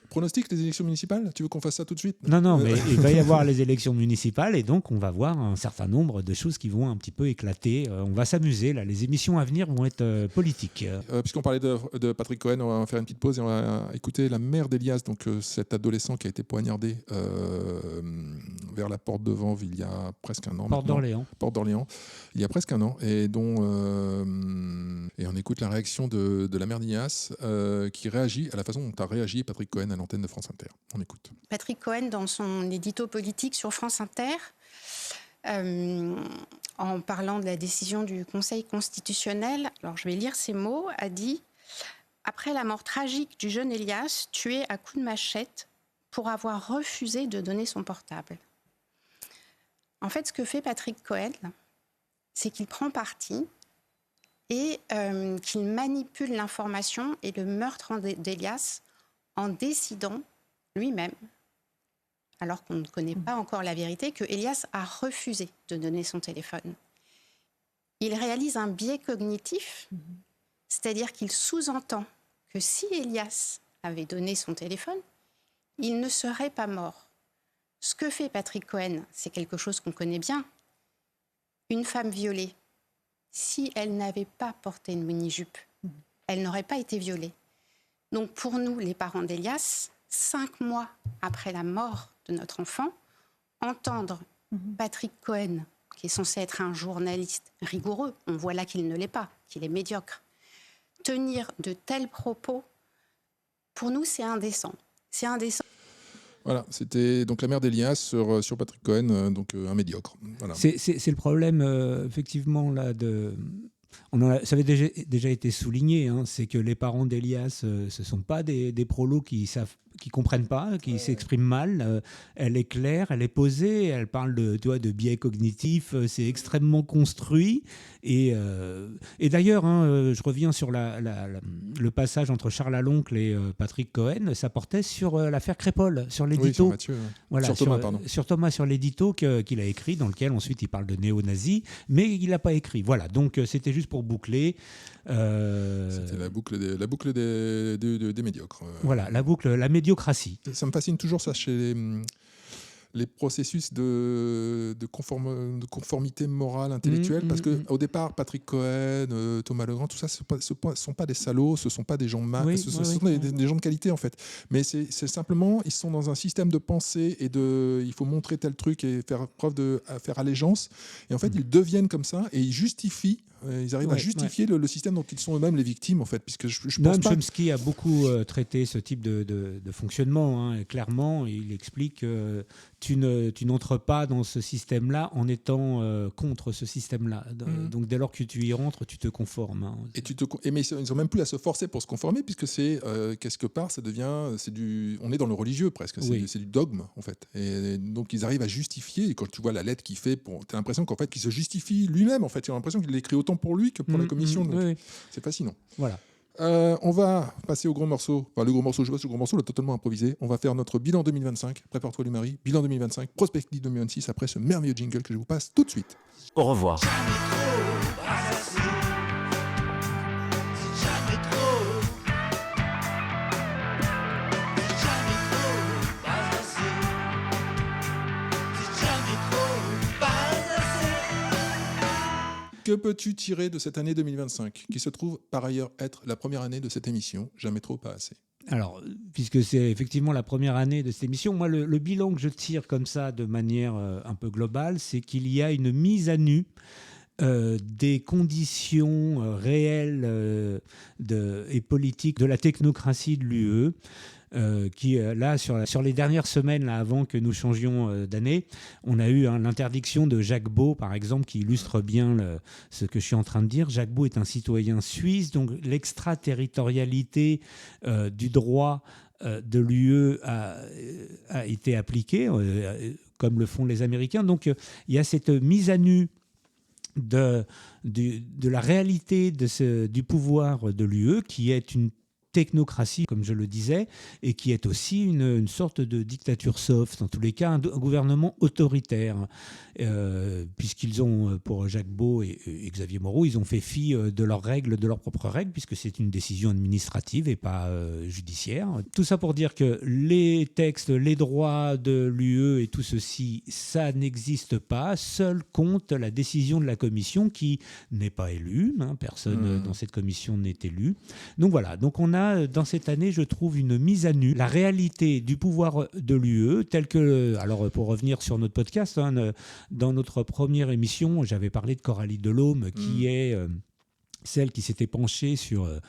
Pronostic des élections municipales ? Tu veux qu'on fasse ça tout de suite ? Non, mais il va y avoir les élections municipales et donc on va voir un certain nombre de choses qui vont un petit peu éclater. On va s'amuser, là. Les émissions à venir vont être politiques. Puisqu'on parlait de Patrick Cohen, on va faire une petite pause et on va écouter la mère d'Elias, donc cet adolescent qui a été poignardé vers la Porte de Vanves il y a presque un an. Porte d'Orléans, il y a presque un an, et on écoute la réaction de la mère d'Elias qui réagit à la façon dont a réagi Patrick Cohen à l'antenne de France Inter. On écoute. Patrick Cohen, dans son édito politique sur France Inter, en parlant de la décision du Conseil constitutionnel, alors je vais lire ces mots, a dit « Après la mort tragique du jeune Elias, tué à coups de machette pour avoir refusé de donner son portable. » En fait, ce que fait Patrick Cohen, c'est qu'il prend parti et qu'il manipule l'information et le meurtre d'Elias en décidant lui-même, alors qu'on ne connaît pas encore la vérité, que Elias a refusé de donner son téléphone. Il réalise un biais cognitif, c'est-à-dire qu'il sous-entend que si Elias avait donné son téléphone, il ne serait pas mort. Ce que fait Patrick Cohen, c'est quelque chose qu'on connaît bien. Une femme violée, si elle n'avait pas porté une mini-jupe, elle n'aurait pas été violée. Donc pour nous, les parents d'Elias, 5 mois après la mort de notre enfant, entendre Patrick Cohen, qui est censé être un journaliste rigoureux, on voit là qu'il ne l'est pas, qu'il est médiocre, tenir de tels propos, pour nous, c'est indécent. C'est indécent. Voilà, c'était donc la mère d'Elias sur Patrick Cohen, donc un médiocre. Voilà. C'est le problème, effectivement, là, ça avait déjà été souligné, c'est que les parents d'Elias, ce ne sont pas des prolos qui comprennent pas, qui s'expriment mal. Elle est claire, elle est posée, elle parle de biais cognitifs, c'est extrêmement construit. Et d'ailleurs, je reviens sur le passage entre Charles Aloncle et Patrick Cohen, ça portait sur l'affaire Crépol, sur l'édito. Oui, sur Mathieu. Voilà, sur Thomas, pardon. Sur Thomas, sur l'édito qu'il a écrit, dans lequel ensuite il parle de néo-nazis, mais il n'a pas écrit. Voilà, donc c'était juste pour boucler. C'était la boucle des médiocres. Voilà, la médiocratie. Ça me fascine toujours ça chez les processus de conformité morale, intellectuelle, parce qu'au départ, Patrick Cohen, Thomas Legrand, tout ça, ce ne sont pas des salauds, ce ne sont pas des gens de ce sont des gens de qualité, en fait. Mais c'est simplement, ils sont dans un système de pensée et il faut montrer tel truc et faire preuve faire allégeance. Et en fait, ils deviennent comme ça et ils justifient. Ils arrivent à justifier le système dont ils sont eux-mêmes les victimes, en fait, puisque je pense Noam pas... Chomsky a beaucoup traité ce type de fonctionnement. Et clairement, il explique que tu n'entres pas dans ce système-là en étant contre ce système-là. Donc, dès lors que tu y rentres, tu te conformes. Mais ils n'ont même plus à se forcer pour se conformer, puisque c'est quelque part, ça devient, on est dans le religieux presque. C'est du dogme, en fait. Et donc, ils arrivent à justifier. Et quand tu vois la lettre qu'il fait, tu as l'impression qu'en fait, qu'il se justifie lui-même. En fait, tu as l'impression qu'il l'écrit autant pour lui que pour la commission. C'est fascinant. Voilà. On va passer au gros morceau. Enfin, le gros morceau, je sais pas si le gros morceau, là, totalement improvisé. On va faire notre bilan 2025. Prépare-toi, Louis-Marie. Bilan 2025, prospective 2026, après ce merveilleux jingle que je vous passe tout de suite. Au revoir. Que peux-tu tirer de cette année 2025, qui se trouve par ailleurs être la première année de cette émission, Jamais trop, pas assez? Alors, puisque c'est effectivement la première année de cette émission, moi, le bilan que je tire comme ça de manière un peu globale, c'est qu'il y a une mise à nu des conditions réelles et politiques de la technocratie de l'UE. Qui, là, sur les dernières semaines, là, avant que nous changions d'année, on a eu l'interdiction de Jacques Beau, par exemple, qui illustre bien ce que je suis en train de dire. Jacques Beau est un citoyen suisse, donc l'extraterritorialité du droit de l'UE a été appliquée, comme le font les Américains. Donc il y a cette mise à nu de la réalité du pouvoir de l'UE, qui est une technocratie, comme je le disais, et qui est aussi une sorte de dictature soft, en tous les cas un gouvernement autoritaire, puisqu'ils ont, pour Jacques Beau et Xavier Moreau, ils ont fait fi de leurs règles, de leurs propres règles, puisque c'est une décision administrative et pas judiciaire. Tout ça pour dire que les textes, les droits de l'UE et tout ceci, ça n'existe pas. Seul compte la décision de la Commission, qui n'est pas élue. Personne dans cette commission n'est élu. Donc voilà, donc on a dans cette année, je trouve, une mise à nu, la réalité du pouvoir de l'UE, telle que, alors pour revenir sur notre podcast, dans notre première émission, j'avais parlé de Coralie Delhomme, qui est celle qui s'était penchée sur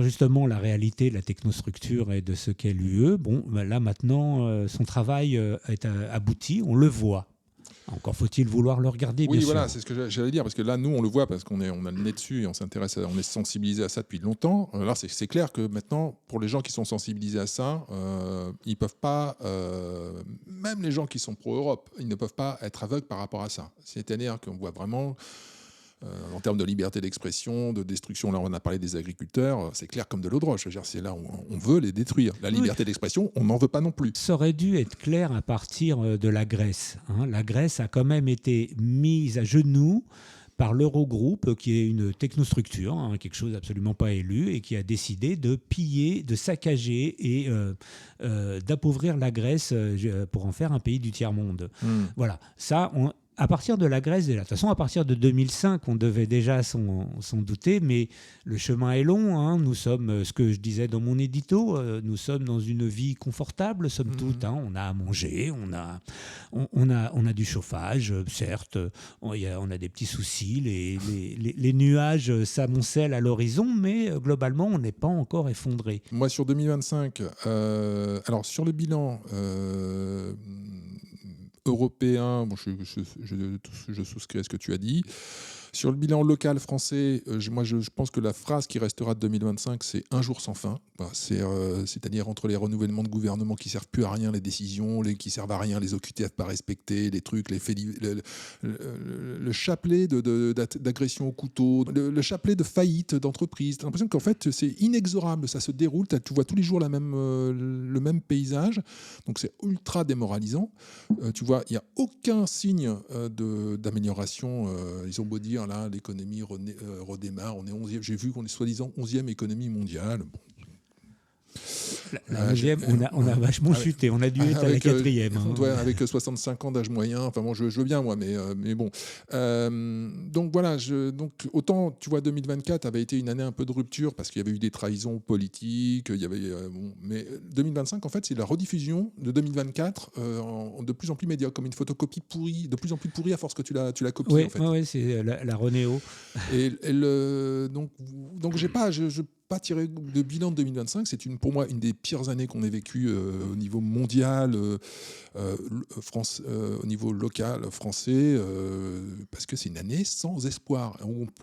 justement la réalité de la technostructure et de ce qu'est l'UE. Bon, là maintenant, son travail est abouti, on le voit. Encore faut-il vouloir le regarder, bien sûr. Oui, voilà, c'est ce que j'allais dire, parce que là, nous, on le voit, parce qu'on a le nez dessus et on s'intéresse, on est sensibilisé à ça depuis longtemps. Alors, c'est clair que maintenant, pour les gens qui sont sensibilisés à ça, ils peuvent pas, même les gens qui sont pro-Europe, ils ne peuvent pas être aveugles par rapport à ça. C'est-à-dire qu'on voit vraiment, en termes de liberté d'expression, de destruction, là on a parlé des agriculteurs, c'est clair comme de l'eau de roche. C'est là où on veut les détruire. La liberté d'expression, on n'en veut pas non plus. Ça aurait dû être clair à partir de la Grèce. La Grèce a quand même été mise à genoux par l'Eurogroupe, qui est une technostructure, quelque chose absolument pas élu, et qui a décidé de piller, de saccager et d'appauvrir la Grèce pour en faire un pays du tiers-monde. Voilà, ça... À partir de la Grèce, de toute façon, à partir de 2005, on devait déjà s'en douter, mais le chemin est long. Nous sommes, ce que je disais dans mon édito, nous sommes dans une vie confortable, somme toute. On a à manger, on a du chauffage, certes, on a des petits soucis, les nuages s'amoncellent à l'horizon, mais globalement, on n'est pas encore effondré. Moi, sur 2025, alors sur le bilan... européen, bon, je souscris à ce que tu as dit. Sur le bilan local français, moi je pense que la phrase qui restera de 2025, c'est un jour sans fin. C'est-à-dire entre les renouvellements de gouvernement qui ne servent plus à rien, les décisions qui ne servent à rien, les OQTF pas respectés, les trucs, le chapelet d'agression au couteau, le chapelet de faillite d'entreprise. Tu as l'impression qu'en fait c'est inexorable, ça se déroule, tu vois tous les jours le même paysage, donc c'est ultra démoralisant. Tu vois, il n'y a aucun signe d'amélioration. Ils ont beau dire là, l'économie redémarre, on est 11e, j'ai vu qu'on est soi-disant 11e économie mondiale. Bon. La 9e, on a vachement chuté, on a dû être à la 4e. Avec 65 ans d'âge moyen, enfin bon, je veux bien moi, mais bon. Donc voilà, donc autant tu vois 2024 avait été une année un peu de rupture parce qu'il y avait eu des trahisons politiques, il y avait mais 2025 en fait c'est la rediffusion de 2024 de plus en plus médiocre, comme une photocopie pourrie, de plus en plus pourrie à force que tu la copies. Oui, en fait. Ouais, c'est la Renéo. Donc j'ai pas tiré de bilan de 2025, c'est pour moi une des pires années qu'on ait vécues au niveau mondial, au niveau local français, parce que c'est une année sans espoir.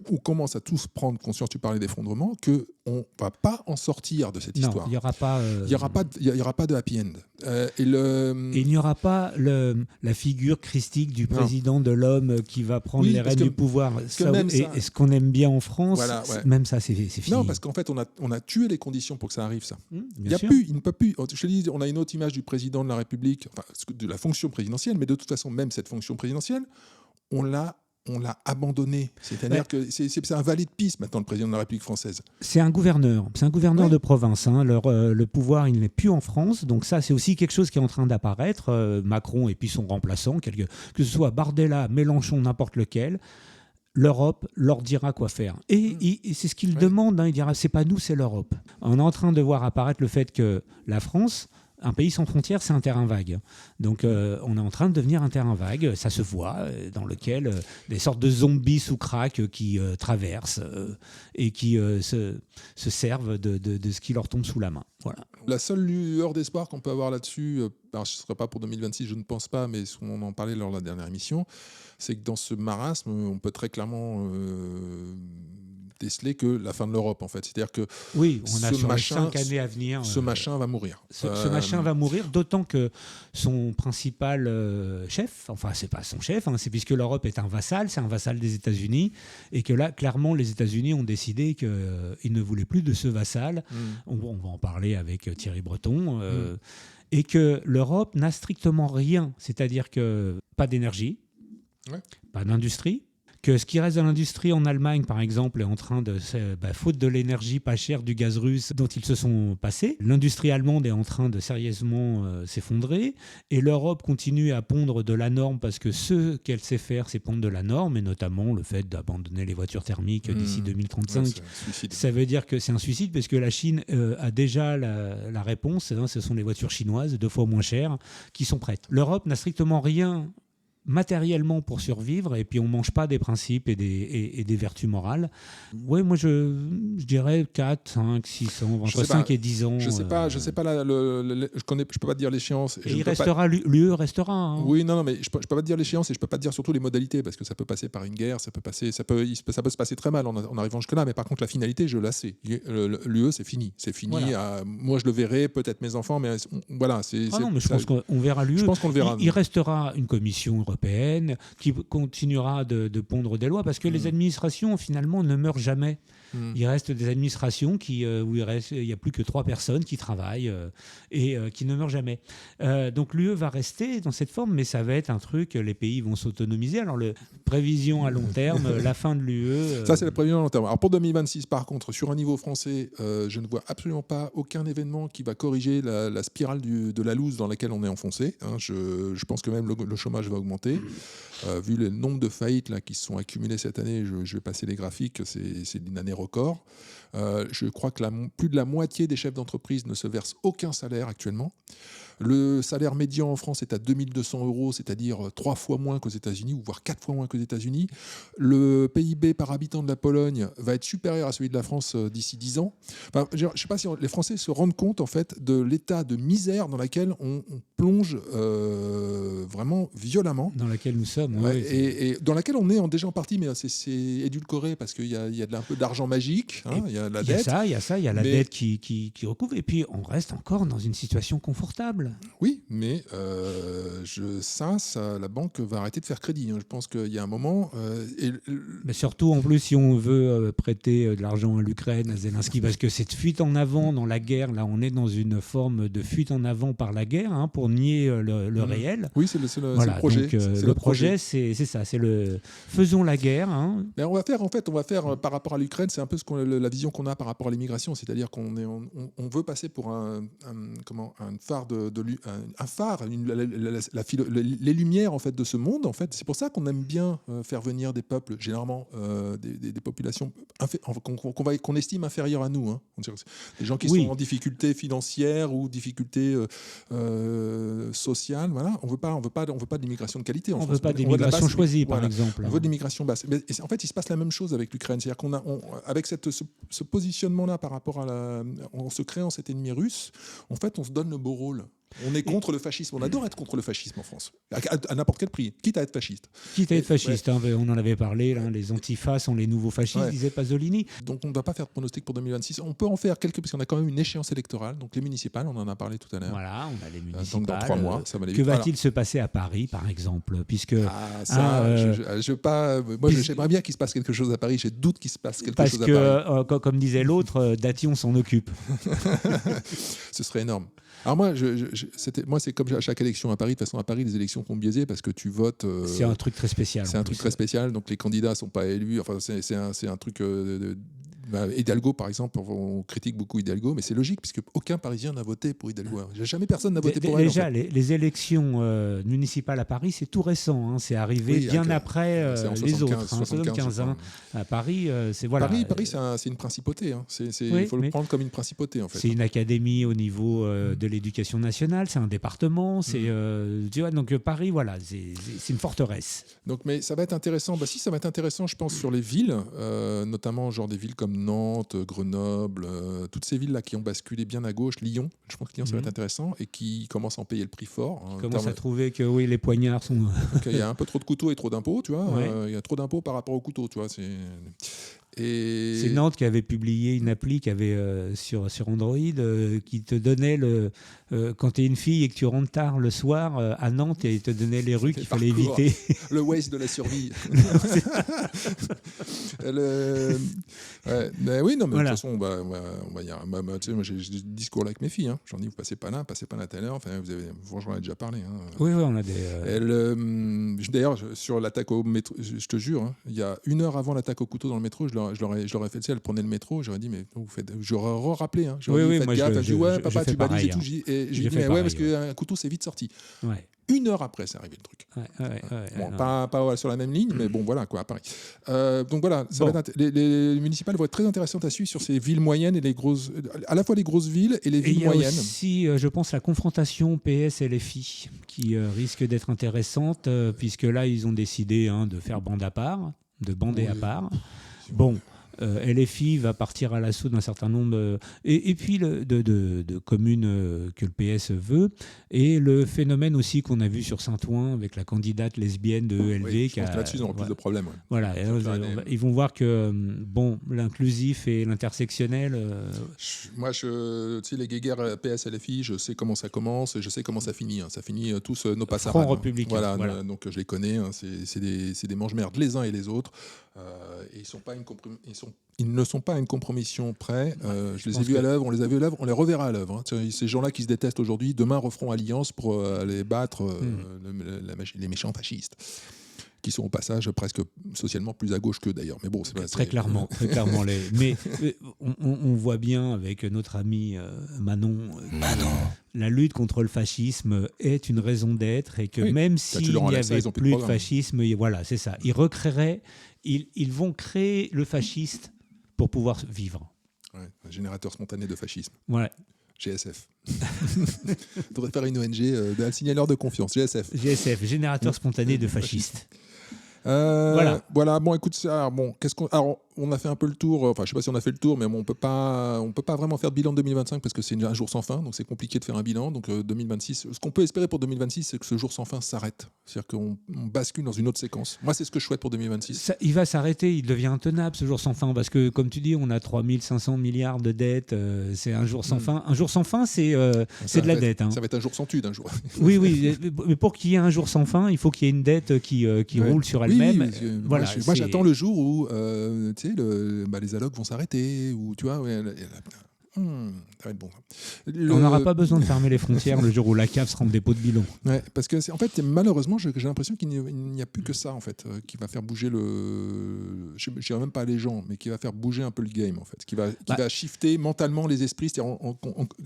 On commence à tous prendre conscience, tu parlais d'effondrement, qu'on ne va pas en sortir de cette histoire. Il n'y aura pas... Il y aura pas de happy end. Et il n'y aura pas la figure christique du président, de l'homme qui va prendre les rênes du pouvoir. Et ce qu'on aime bien en France, voilà, même ça, c'est fini. Non, parce qu'en fait, on a tué les conditions pour que ça arrive, ça. Il ne peut plus. Je te dis, on a une autre image du président de la République, enfin, de la fonction présidentielle, mais de toute façon, même cette fonction présidentielle, on l'a abandonné. C'est-à-dire que c'est un valet de piste maintenant, le président de la République française. C'est un gouverneur de province. Le pouvoir, il n'est plus en France. Donc ça, c'est aussi quelque chose qui est en train d'apparaître. Macron et puis son remplaçant, que ce soit Bardella, Mélenchon, n'importe lequel. L'Europe leur dira quoi faire. Et c'est ce qu'il demande. Il dira, c'est pas nous, c'est l'Europe. On est en train de voir apparaître le fait que la France, un pays sans frontières, c'est un terrain vague. Donc on est en train de devenir un terrain vague, ça se voit, dans lequel des sortes de zombies sous crack qui traversent et qui se servent de ce qui leur tombe sous la main. Voilà. La seule lueur d'espoir qu'on peut avoir là-dessus, alors ce ne sera pas pour 2026, je ne pense pas, mais on en parlait lors de la dernière émission, c'est que dans ce marasme, on peut très clairement déceler que la fin de l'Europe, en fait. C'est-à-dire que oui, on a sur les 5 années à venir. Ce machin va mourir. Ce machin va mourir, d'autant que son principal chef, enfin, c'est pas son chef, hein, c'est puisque l'Europe est un vassal, c'est un vassal des États-Unis, et que là, clairement, les États-Unis ont décidé qu'ils ne voulaient plus de ce vassal. On va en parler avec Thierry Breton. Et que l'Europe n'a strictement rien, c'est-à-dire que pas d'énergie, pas d'industrie, que ce qui reste de l'industrie en Allemagne, par exemple, est en train de, faute de l'énergie pas chère du gaz russe dont ils se sont passés, l'industrie allemande est en train de sérieusement s'effondrer, et l'Europe continue à pondre de la norme parce que ce qu'elle sait faire, c'est pondre de la norme, et notamment le fait d'abandonner les voitures thermiques d'ici 2035. Ouais, ça veut dire que c'est un suicide parce que la Chine a déjà la réponse, hein, ce sont les voitures chinoises 2 fois moins chères qui sont prêtes. L'Europe n'a strictement rien matériellement pour survivre, et puis on ne mange pas des principes et des vertus morales. Oui, moi je dirais 4, 5, 6 ans, entre 5 et 10 ans. Je sais pas, je peux pas te dire l'échéance. Et l'UE restera. Hein. Oui, non, mais je peux pas te dire l'échéance, et je peux pas te dire surtout les modalités, parce que ça peut passer par une guerre, ça peut se passer très mal en arrivant jusque là, mais par contre la finalité, je la sais. L'UE, c'est fini. Voilà. Moi je le verrai, peut-être mes enfants, mais voilà. Non, mais je pense qu'on verra l'UE. Je pense qu'on le verra. Il restera une commission européenne qui continuera de pondre des lois, parce que les administrations finalement ne meurent jamais. Il reste des administrations où il n'y a plus que 3 personnes qui travaillent et qui ne meurent jamais. Donc l'UE va rester dans cette forme, mais ça va être un truc, les pays vont s'autonomiser. Alors prévision à long terme, la fin de l'UE... Ça, c'est la prévision à long terme. Alors pour 2026, par contre, sur un niveau français, je ne vois absolument pas aucun événement qui va corriger la spirale de la loose dans laquelle on est enfoncé. Hein. Je pense que même le chômage va augmenter. Vu le nombre de faillites là, qui se sont accumulées cette année, je vais passer les graphiques, c'est une année record. Je crois que plus de la moitié des chefs d'entreprise ne se versent aucun salaire actuellement. Le salaire médian en France est à 2200 €, c'est-à-dire 3 fois moins qu'aux États-Unis, ou voire 4 fois moins qu'aux États-Unis. Le PIB par habitant de la Pologne va être supérieur à celui de la France d'ici 10 ans. Enfin, je ne sais pas si les Français se rendent compte en fait, de l'état de misère dans lequel on plonge vraiment violemment. Dans laquelle nous sommes. Et dans laquelle on est déjà en partie, mais c'est édulcoré parce qu'il y a un peu d'argent magique. Hein, il y a la dette. Il y a la dette qui recouvre. Et puis, on reste encore dans une situation confortable. Oui, mais la banque va arrêter de faire crédit. Hein. Je pense qu'il y a un moment... Mais surtout, en plus, si on veut prêter de l'argent à l'Ukraine, à Zelensky, parce que cette fuite en avant dans la guerre, là, on est dans une forme de fuite en avant par la guerre, hein, pour nier le réel. Oui, c'est le projet. Donc, le projet, c'est ça, c'est le faisons la guerre. Hein. Mais on va faire par rapport à l'Ukraine, c'est un peu la vision qu'on a par rapport à l'immigration, c'est-à-dire qu'on veut passer pour un phare les lumières en fait de ce monde. En fait, c'est pour ça qu'on aime bien faire venir des peuples, généralement des populations qu'on estime inférieures à nous. Hein. Des gens qui sont en difficulté financière ou difficulté sociale. Voilà, on veut pas de l'immigration de qualité. On veut pas d'immigration choisie, par exemple. On veut de l'immigration basse. Mais en fait, il se passe la même chose avec l'Ukraine. C'est-à-dire avec ce positionnement-là par rapport en se créant cet ennemi russe, en fait, on se donne le beau rôle. On est contre le fascisme. On adore être contre le fascisme en France, à n'importe quel prix, quitte à être fasciste. Hein, on en avait parlé, là, les antifas sont les nouveaux fascistes, disait Pasolini. Donc on ne va pas faire de pronostic pour 2026. On peut en faire quelques, parce qu'on a quand même une échéance électorale. Donc les municipales, on en a parlé tout à l'heure. Voilà, on a les municipales. Donc dans 3 mois, ça va aller vite. Que va-t-il se passer à Paris, par exemple, puisque moi, j'aimerais bien qu'il se passe quelque chose à Paris. J'ai doute qu'il se passe quelque chose à Paris. Parce que, comme disait l'autre, Dati, on s'en occupe. Ce serait énorme. Alors moi, c'est comme à chaque élection à Paris. De toute façon, à Paris, les élections sont biaisées parce que tu votes. C'est un truc très spécial. C'est un truc très spécial. Donc les candidats sont pas élus. Enfin, c'est un truc. Hidalgo, par exemple, on critique beaucoup Hidalgo, mais c'est logique puisque aucun Parisien n'a voté pour Hidalgo. Jamais personne n'a voté pour elle. Déjà, les élections municipales à Paris, c'est tout récent. Hein. C'est arrivé bien après les autres. 75 ans à Paris, c'est voilà. Paris, c'est une principauté. Hein. Il faut le prendre comme une principauté, en fait. C'est une académie au niveau de l'éducation nationale. C'est un département. Tu vois, donc Paris, voilà, c'est une forteresse. Donc, mais ça va être intéressant. Ça va être intéressant, je pense, sur les villes, notamment genre des villes comme Nantes, Grenoble, toutes ces villes-là qui ont basculé bien à gauche, Lyon, je pense que Lyon ça va être intéressant, et qui commencent à en payer le prix fort. Ils commencent à trouver que oui, les poignards sont... Il y a un peu trop de couteaux et trop d'impôts, tu vois. Ouais. Il y a trop d'impôts par rapport aux couteaux, tu vois. C'est Nantes qui avait publié une appli qui avait, sur Android qui te donnait, quand tu es une fille et que tu rentres tard le soir à Nantes, et il te donnait les rues qu'il fallait éviter. Le Waze de la survie. Mais oui, non, mais Voilà. de toute façon, tu sais, moi j'ai des discours là avec mes filles. Hein. J'en dis, vous passez pas là à telle heure. Enfin, j'en ai déjà parlé. Hein. Oui, on a des... D'ailleurs, sur l'attaque au métro, je te jure, hein, il y a 1 heure avant l'attaque au couteau dans le métro, je leur ai fait, tu sais, elle prenait le métro, j'aurais dit, mais vous faites, j'aurais rappelé, hein, j'aurais dit, faites gaffe, elle dit, ouais, papa, tu balises et tout, et j'ai dit, mais ouais, parce qu'un couteau, c'est vite sorti. Ouais. 1 heure après, c'est arrivé le truc. Bon, pas sur la même ligne, mais bon, voilà, quoi, à Paris. Donc voilà, les municipales vont être très intéressantes à suivre sur ces villes moyennes et les grosses, à la fois les grosses villes et les villes moyennes. Il y a aussi, je pense, la confrontation PS-LFI qui risque d'être intéressante, puisque là, ils ont décidé de faire bande à part, de bander à part. Bon. LFI va partir à l'assaut d'un certain nombre et puis de communes que le PS veut, et le phénomène aussi qu'on a vu sur Saint-Ouen avec la candidate lesbienne de ELV. Oui, je pense que là-dessus, ils auront plus de problèmes. Ouais. Voilà, ils vont voir que l'inclusif et l'intersectionnel... Moi, tu sais, les guéguerres PS-LFI, je sais comment ça commence et je sais comment ça finit. Hein. Ça finit tous nos passarades. Front républicain. Voilà. Donc je les connais. Hein. C'est des mange-merdes les uns et les autres. Et ils ne sont pas à une compromission près. Je les ai vus à l'œuvre, on les a vus à l'œuvre, on les reverra à l'œuvre. Hein. Ces gens-là qui se détestent aujourd'hui, demain referont alliance pour aller battre les méchants fascistes, qui sont au passage presque socialement plus à gauche qu'eux d'ailleurs. Mais bon, très clairement. Mais on voit bien avec notre ami Manon. La lutte contre le fascisme est une raison d'être, et que même s'il n'y avait plus de fascisme, voilà, c'est ça. Ils recréeraient, ils vont créer le fasciste pour pouvoir vivre. Ouais, un générateur spontané de fascisme. Ouais. GSF. Il faudrait faire une ONG d'un signaleur de confiance. GSF, générateur spontané de fascistes. Voilà. Bon, écoute, alors, on a fait un peu le tour. Enfin, je sais pas si on a fait le tour, mais on peut pas vraiment faire de bilan de 2025 parce que c'est un jour sans fin, donc c'est compliqué de faire un bilan. Donc 2026, ce qu'on peut espérer pour 2026, c'est que ce jour sans fin s'arrête. C'est-à-dire qu'on bascule dans une autre séquence. Moi, c'est ce que je souhaite pour 2026. Il va s'arrêter, il devient intenable ce jour sans fin, parce que comme tu dis, on a 3500 milliards de dettes. C'est un jour sans fin. Un jour sans fin, c'est de la dette. Hein. Ça va être un jour sans tude, un jour. Oui, mais pour qu'il y ait un jour sans fin, il faut qu'il y ait une dette qui roule sur elle-même. Voilà, moi, j'attends le jour où tu sais, les allocs vont s'arrêter, ou tu vois, ça va être bon. On n'aura pas besoin de fermer les frontières le jour où la CAF sera en dépôt de bilan. Ouais, parce que en fait, malheureusement, j'ai l'impression qu'il n'y a plus que ça en fait, qui va faire bouger je dirais même pas les gens, mais qui va faire bouger un peu le game en fait, qui va shifter mentalement les esprits.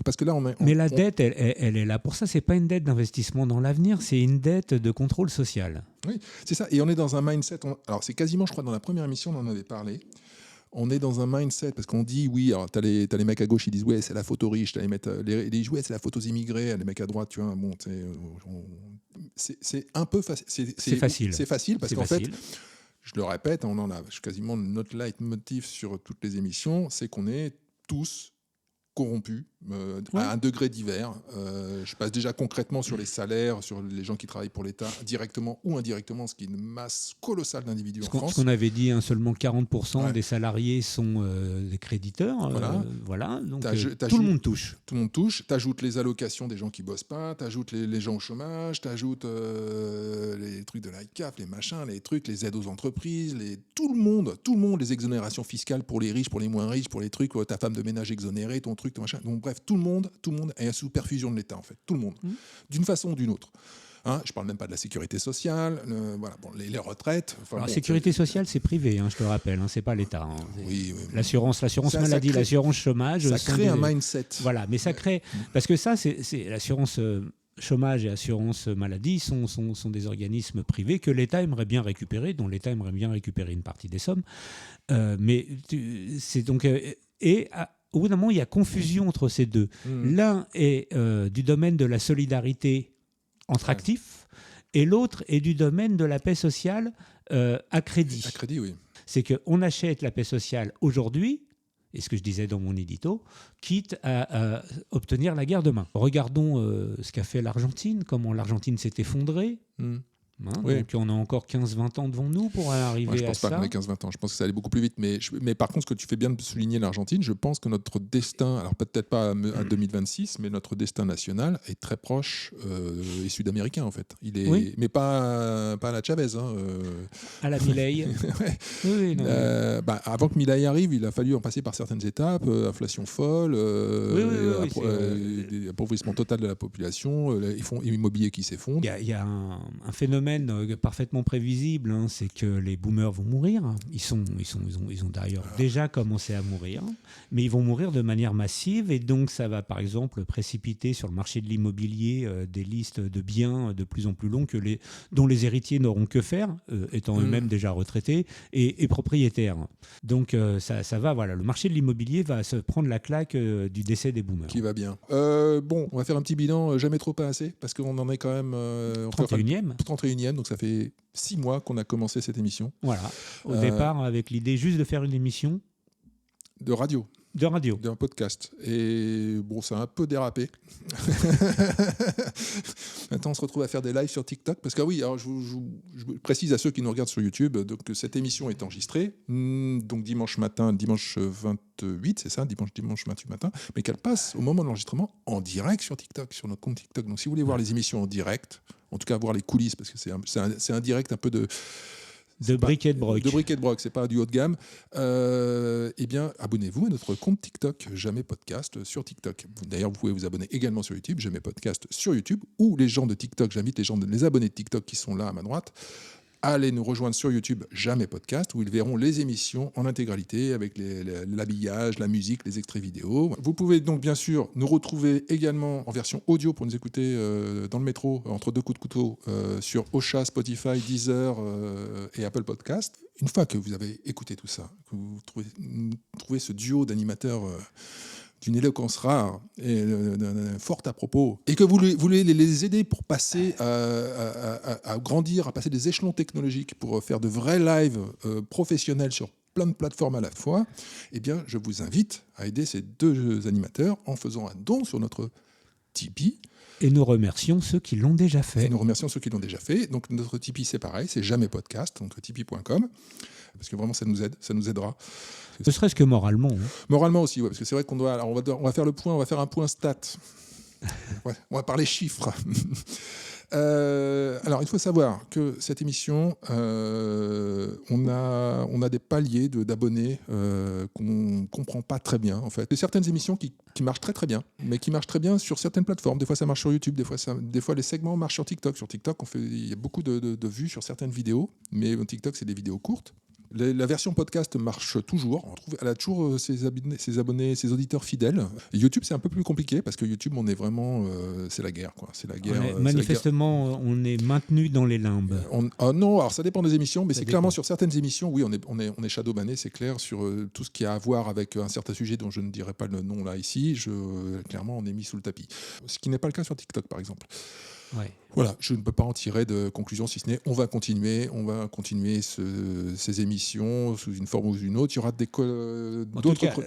Parce que là, mais la dette, elle est là pour ça. C'est pas une dette d'investissement dans l'avenir, c'est une dette de contrôle social. Oui, c'est ça. Et on est dans un mindset. Alors, c'est quasiment, je crois, dans la première émission, on en avait parlé. On est dans un mindset, parce qu'on dit, oui, alors t'as les mecs à gauche, ils disent, ouais, c'est la photo riche, t'as les mecs, ouais, c'est la photo immigrée, les mecs à droite, tu vois, bon, c'est un peu facile. C'est facile. C'est facile, parce qu'en fait, je le répète, on en a quasiment notre leitmotiv sur toutes les émissions, c'est qu'on est tous corrompus à un degré divers. Je passe déjà concrètement sur les salaires, sur les gens qui travaillent pour l'État, directement ou indirectement, ce qui est une masse colossale d'individus en France. Ce qu'on avait dit, seulement 40% des salariés sont des créditeurs. Voilà. Donc tout le monde touche. Tout le monde touche. Tu ajoutes les allocations des gens qui ne bossent pas, tu ajoutes les gens au chômage, tu ajoutes les trucs de l'ICAF, les machins, les trucs, les aides aux entreprises, tout le monde, les exonérations fiscales pour les riches, pour les moins riches, pour les trucs, ta femme de ménage exonérée, ton truc, ton machin. Donc bref, tout le monde est sous perfusion de l'État en fait, tout le monde, d'une façon ou d'une autre. Hein, je parle même pas de la sécurité sociale, les retraites. La sécurité sociale, c'est privé, je te le rappelle, c'est pas l'État. Oui. L'assurance maladie, l'assurance chômage. Ça crée un mindset. Voilà, mais ça crée, parce que ça, c'est l'assurance chômage et assurance maladie sont des organismes privés que l'État aimerait bien récupérer, dont l'État aimerait bien récupérer une partie des sommes. Mais c'est donc au bout d'un moment, il y a confusion entre ces deux. L'un est du domaine de la solidarité entre actifs, et l'autre est du domaine de la paix sociale à crédit. À crédit, oui. C'est qu'on achète la paix sociale aujourd'hui et ce que je disais dans mon édito, quitte à obtenir la guerre demain. Regardons ce qu'a fait l'Argentine, comment l'Argentine s'est effondrée. Oui. Donc on a encore 15-20 ans devant nous pour arriver à ça. Je pense pas qu'on ait 15-20 ans, je pense que ça allait beaucoup plus vite. Mais par contre, ce que tu fais bien de souligner l'Argentine, je pense que notre destin, alors peut-être pas à 2026, mais notre destin national est très proche et sud-américain en fait. Il est, mais pas à la Chavez. À la Milei. Oui, avant que Milei arrive, il a fallu en passer par certaines étapes, inflation folle, appauvrissement total de la population, fonds immobiliers qui s'effondrent. Il y a un phénomène parfaitement prévisible, c'est que les boomers vont mourir. Ils ont d'ailleurs déjà commencé à mourir, mais ils vont mourir de manière massive, et donc ça va par exemple précipiter sur le marché de l'immobilier des listes de biens de plus en plus longues dont les héritiers n'auront que faire, étant eux-mêmes déjà retraités et propriétaires. Donc ça va, voilà, le marché de l'immobilier va se prendre la claque du décès des boomers. Qui va bien. On va faire un petit bilan, jamais trop pas assez, parce qu'on en est quand même 31e, donc ça fait 6 mois qu'on a commencé cette émission. Voilà, au départ avec l'idée juste de faire une émission de radio. D'un podcast. Et bon, ça a un peu dérapé. Maintenant, on se retrouve à faire des lives sur TikTok. Parce que oui, alors je précise à ceux qui nous regardent sur YouTube, donc cette émission est enregistrée, donc dimanche 28, c'est ça, dimanche 28 matin, mais qu'elle passe au moment de l'enregistrement en direct sur TikTok, sur notre compte TikTok. Donc si vous voulez voir les émissions en direct, en tout cas voir les coulisses, parce que c'est un direct un peu de briquet de broc. De briquet de broc, c'est pas du haut de gamme. Eh bien, abonnez-vous à notre compte TikTok, Jamais Podcast sur TikTok. D'ailleurs, vous pouvez vous abonner également sur YouTube, Jamais Podcast sur YouTube, ou les gens de TikTok, j'invite les abonnés de TikTok qui sont là à ma droite, allez nous rejoindre sur YouTube, Jamais Podcast, où ils verront les émissions en intégralité avec l'habillage, la musique, les extraits vidéo. Vous pouvez donc bien sûr nous retrouver également en version audio pour nous écouter dans le métro, entre deux coups de couteau, sur Ocha, Spotify, Deezer et Apple Podcast. Une fois que vous avez écouté tout ça, que vous trouvez ce duo d'animateurs d'une éloquence rare et fort à propos, et que vous voulez les aider pour passer à grandir, à passer des échelons technologiques, pour faire de vrais lives professionnels sur plein de plateformes à la fois, eh bien, je vous invite à aider ces deux animateurs en faisant un don sur notre Tipeee. Et nous remercions ceux qui l'ont déjà fait. Donc notre Tipeee, c'est pareil, c'est Jamais Podcast, donc tipeee.com, parce que vraiment ça nous aidera. Ne serait-ce que moralement. Moralement aussi, ouais, parce que c'est vrai qu'on doit. On va faire le point, on va faire un point stat. Ouais, on va parler chiffres. Alors, il faut savoir que cette émission, on a des paliers d'abonnés qu'on ne comprend pas très bien, en fait. Il y a certaines émissions qui marchent très très bien, mais qui marchent très bien sur certaines plateformes. Des fois, ça marche sur YouTube, des fois les segments marchent sur TikTok. Sur TikTok, il y a beaucoup de vues sur certaines vidéos, mais TikTok, c'est des vidéos courtes. La version podcast marche toujours. Elle a toujours ses abonnés, ses auditeurs fidèles. YouTube, c'est un peu plus compliqué parce que YouTube, on est vraiment, c'est la guerre, quoi. C'est la guerre. Manifestement, on est maintenu dans les limbes. Non, alors ça dépend des émissions, mais c'est clairement sur certaines émissions, oui, on est shadowbanné, c'est clair, sur tout ce qui a à voir avec un certain sujet dont je ne dirai pas le nom là ici. Clairement, on est mis sous le tapis. Ce qui n'est pas le cas sur TikTok, par exemple. Ouais. Voilà, je ne peux pas en tirer de conclusion, si ce n'est on va continuer ces émissions sous une forme ou une autre. Il y aura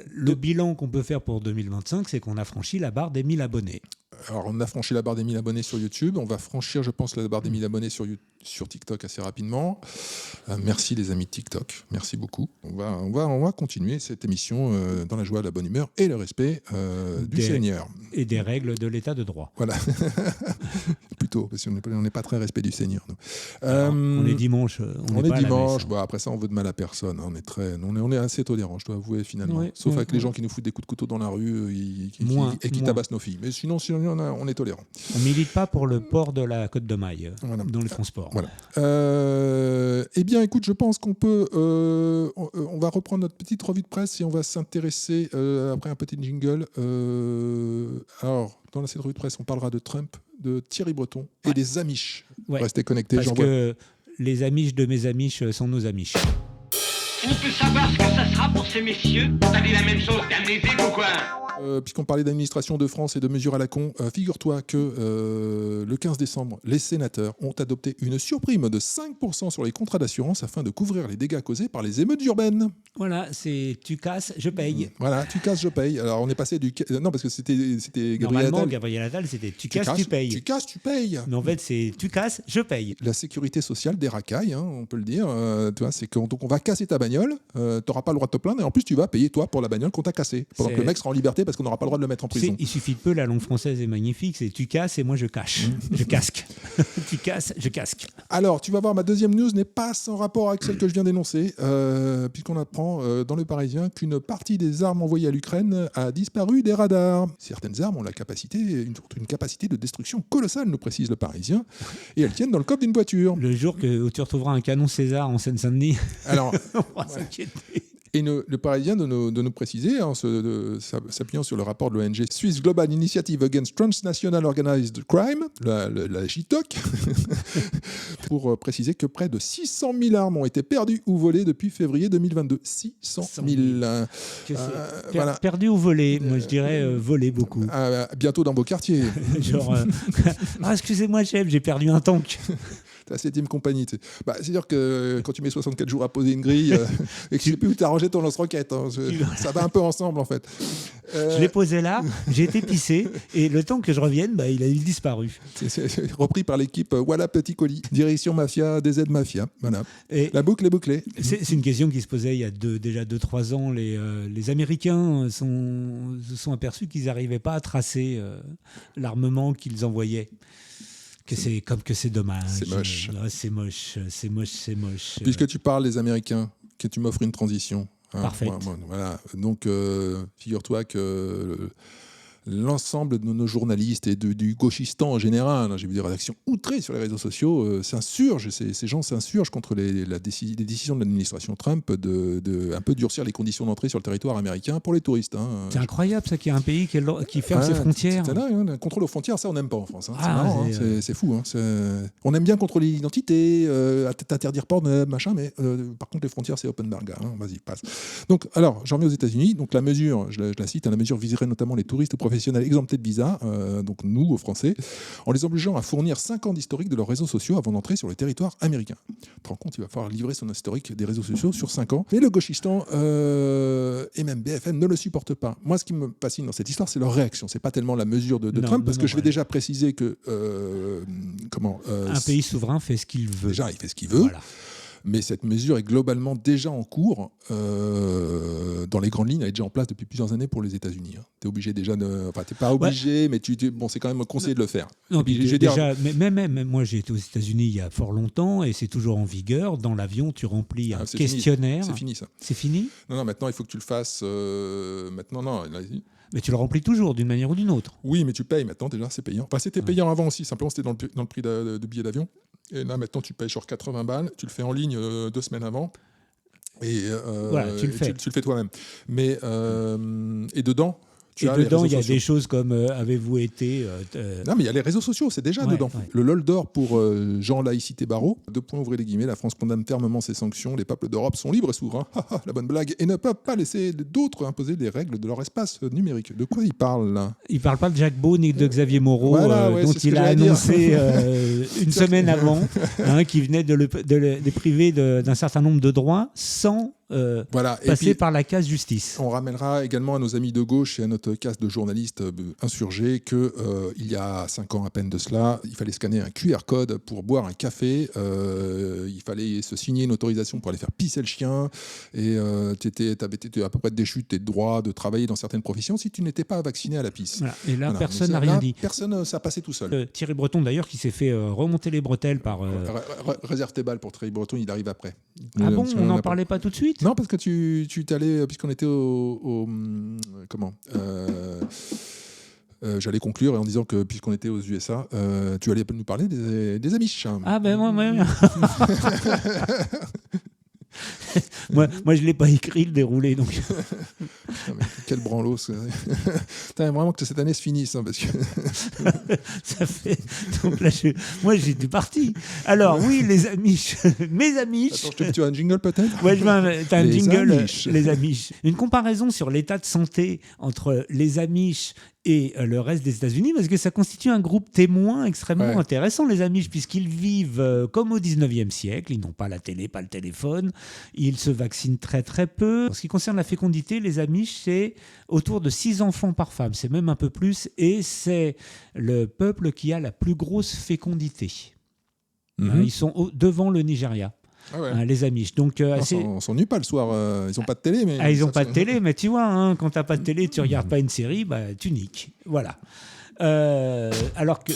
le bilan qu'on peut faire pour 2025, c'est qu'on a franchi la barre des 1000 abonnés. Alors, on a franchi la barre des 1000 abonnés sur YouTube. On va franchir, je pense, la barre des 1000 abonnés sur TikTok assez rapidement. Merci les amis de TikTok. Merci beaucoup. On va continuer cette émission dans la joie, la bonne humeur et le respect du Seigneur. Et des règles de l'état de droit. Voilà. Plutôt, parce qu'on n'est pas très respect du Seigneur. On est dimanche. On est dimanche. Bon, après ça, on veut de mal à personne. On est assez tolérant, je dois avouer, finalement. Sauf avec les gens qui nous foutent des coups de couteau dans la rue et qui tabassent nos filles. Mais sinon on est tolérant. On milite pas pour le port de la Côte de Maille dans les transports. Voilà. Eh bien, écoute, je pense qu'on peut. On va reprendre notre petite revue de presse et on va s'intéresser après un petit jingle. Alors, dans cette revue de presse, on parlera de Trump, de Thierry Breton et des Amish. Restez connectés. Parce que les Amish de mes Amish sont nos Amish. On peut savoir ce que ça sera pour ces messieurs? T'as dit la même chose, t'es amnésique ou quoi? Puisqu'on parlait d'administration de France et de mesures à la con, figure-toi que le 15 décembre, les sénateurs ont adopté une surprime de 5% sur les contrats d'assurance afin de couvrir les dégâts causés par les émeutes urbaines. Voilà, c'est tu casses, je paye. Voilà, tu casses, je paye. Alors on est passé du... Non, parce que c'était Gabriel Normalement, Attal. Gabriel Attal, c'était tu casses, tu payes. Tu casses, tu payes. Mais en fait, c'est tu casses, je paye. La sécurité sociale des racailles, hein, on peut le dire. Tu vois, c'est qu'on donc on va casser ta bagnole, tu n'auras pas le droit de te plaindre, et en plus tu vas payer toi pour la bagnole qu'on t'a cassée. Pendant que le mec sera en liberté parce qu'on n'aura pas le droit de le mettre en prison. Il suffit de peu, la langue française est magnifique, c'est tu casses et moi je cache. Je casque. Tu casses, je casque. Alors, tu vas voir, ma deuxième news n'est pas sans rapport avec celle que je viens d'énoncer, puisqu'on apprend dans Le Parisien qu'une partie des armes envoyées à l'Ukraine a disparu des radars. Certaines armes ont une capacité de destruction colossale, nous précise Le Parisien, et elles tiennent dans le coffre d'une voiture. Le jour où tu retrouveras un canon César en Seine-Saint-Denis, alors, on va s'inquiéter. Et Le Parisien de nous préciser, s'appuyant sur le rapport de l'ONG Swiss Global Initiative Against Transnational Organized Crime, la GITOC, pour préciser que près de 600 000 armes ont été perdues ou volées depuis février 2022. 600 000. Voilà. Perdues ou volées, moi je dirais volées beaucoup. Bientôt dans vos quartiers. Genre, excusez-moi chef, j'ai perdu un tank. La 7e compagnie. C'est-à-dire que quand tu mets 64 jours à poser une grille et que tu sais plus où t'as rangé ton lance-roquette, hein, ça va un peu ensemble en fait. Je l'ai posé là, j'ai été pissé et le temps que je revienne, il a disparu. C'est repris par l'équipe Voilà Petit Colis, direction Mafia, DZ Mafia. Voilà. Et la boucle est bouclée. C'est une question qui se posait il y a déjà 2-3 ans. Les Américains se sont aperçus qu'ils n'arrivaient pas à tracer l'armement qu'ils envoyaient. C'est dommage. C'est moche. C'est moche. Puisque tu parles des Américains, que tu m'offres une transition. Parfait. Voilà. Donc, figure-toi que l'ensemble de nos journalistes et du gauchistan en général, j'ai vu des réactions outrées sur les réseaux sociaux, s'insurgent, ces gens s'insurgent contre les décisions de l'administration Trump de un peu durcir les conditions d'entrée sur le territoire américain pour les touristes. Hein. C'est incroyable ça qu'il y a un pays qui ferme ses frontières. C'est dingue, un contrôle aux frontières, ça on n'aime pas en France. Hein. C'est marrant, c'est fou. Hein. On aime bien contrôler l'identité, t'interdire port, machin, mais par contre les frontières c'est open bar, hein. Vas-y, passe. Donc, alors, j'en reviens aux États-Unis. Donc la mesure, je la cite, la mesure viserait notamment les touristes professionnels exemptés de visa, donc nous, aux Français, en les obligeant à fournir 5 ans d'historique de leurs réseaux sociaux avant d'entrer sur le territoire américain. Tu te rends compte, il va falloir livrer son historique des réseaux sociaux sur 5 ans. Mais le gauchistan et même BFM ne le supportent pas. Moi, ce qui me fascine dans cette histoire, c'est leur réaction. C'est pas tellement la mesure de Trump, parce que je vais déjà préciser que... un pays souverain fait ce qu'il veut. Déjà, il fait ce qu'il veut. Voilà. Mais cette mesure est globalement déjà en cours. Dans les grandes lignes, elle est déjà en place depuis plusieurs années pour les États-Unis. Hein. Tu es obligé déjà de... Enfin, tu n'es pas obligé, mais c'est quand même conseillé de le faire. Non, même moi, j'ai été aux États-Unis il y a fort longtemps et c'est toujours en vigueur. Dans l'avion, tu remplis un questionnaire. C'est fini, ça. C'est fini ? Non, maintenant, il faut que tu le fasses... Maintenant, non. Mais tu le remplis toujours, d'une manière ou d'une autre. Oui, mais tu payes maintenant, déjà, c'est payant. Enfin, c'était payant avant aussi, simplement c'était dans le prix de billet d'avion. Et là, maintenant, tu payes genre 80 balles, tu le fais en ligne 2 semaines avant. Et voilà, tu le fais toi-même. Mais, et dedans... Et dedans, il y a des choses comme avez-vous été... Non, mais il y a les réseaux sociaux, c'est déjà dedans. Ouais. Le LOL d'or pour Jean Laïcité Barrault. 2 points, ouvrez les guillemets. La France condamne fermement ces sanctions. Les peuples d'Europe sont libres et souverains. La bonne blague. Et ne peuvent pas laisser d'autres imposer les règles de leur espace numérique. De quoi il parle là ? Il ne parle pas de Jacques Beau ni de Xavier Moreau, dont il a annoncé une semaine avant qu'il venait de les priver d'un certain nombre de droits sans... passer par la case justice. On ramènera également à nos amis de gauche et à notre caste de journalistes insurgés qu'il y a 5 ans à peine de cela, il fallait scanner un QR code pour boire un café, il fallait se signer une autorisation pour aller faire pisser le chien, et tu étais à peu près déchu de tes droits de travailler dans certaines professions si tu n'étais pas vacciné à la pisse. Voilà. Et là, personne n'a rien dit. Personne, ça passait tout seul. Thierry Breton, d'ailleurs, qui s'est fait remonter les bretelles par... Réserve tes balles pour Thierry Breton, il arrive après. Ah bon, on n'en parlait pas tout de suite ? Non, parce que tu t'allais, puisqu'on était j'allais conclure en disant que puisqu'on était aux USA, tu allais nous parler des Amish. Ah ben moi. moi je l'ai pas écrit le déroulé donc. Putain, mais quel branlos. Putain, vraiment que cette année se finisse. Hein, parce que... Ça fait... Donc là, moi, j'étais parti. Alors, oui, les Amish. Mes Amish. Attends, tu as un jingle peut-être? Ouais, t'as un Les jingle, Amish. les Amish. Une comparaison sur l'état de santé entre les Amish et le reste des États-Unis, parce que ça constitue un groupe témoin extrêmement intéressant, les Amish, puisqu'ils vivent comme au 19e siècle. Ils n'ont pas la télé, pas le téléphone. Ils se vaccinent très, très peu. En ce qui concerne la fécondité, les Amish, c'est autour de 6 enfants par femme. C'est même un peu plus. Et c'est le peuple qui a la plus grosse fécondité. Ils sont devant le Nigeria. Ah ouais. Les Amish. Donc, on s'ennuie pas le soir. Ils n'ont pas de télé. Mais ils n'ont pas de télé, mais tu vois, quand tu n'as pas de télé, tu ne regardes pas une série, tu niques. Voilà. Alors que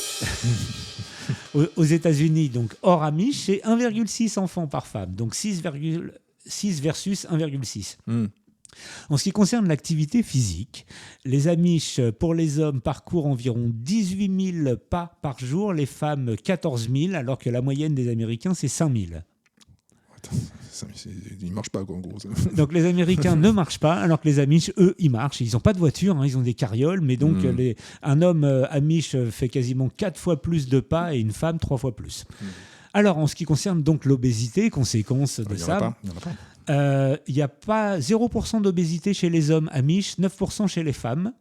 aux États-Unis, donc hors Amish, c'est 1,6 enfants par femme. Donc 6,6 versus 1,6. En ce qui concerne l'activité physique, les Amish, pour les hommes, parcourent environ 18 000 pas par jour, les femmes 14 000, alors que la moyenne des Américains, c'est 5 000. Ils ne marchent pas, quoi, en gros. Donc les Américains ne marchent pas, alors que les Amish, eux, ils marchent. Ils n'ont pas de voiture, ils ont des carrioles, mais donc un homme Amish fait quasiment 4 fois plus de pas et une femme 3 fois plus. Alors, en ce qui concerne donc l'obésité, conséquence de ça, il n'y a pas 0% d'obésité chez les hommes Amish, 9% chez les femmes,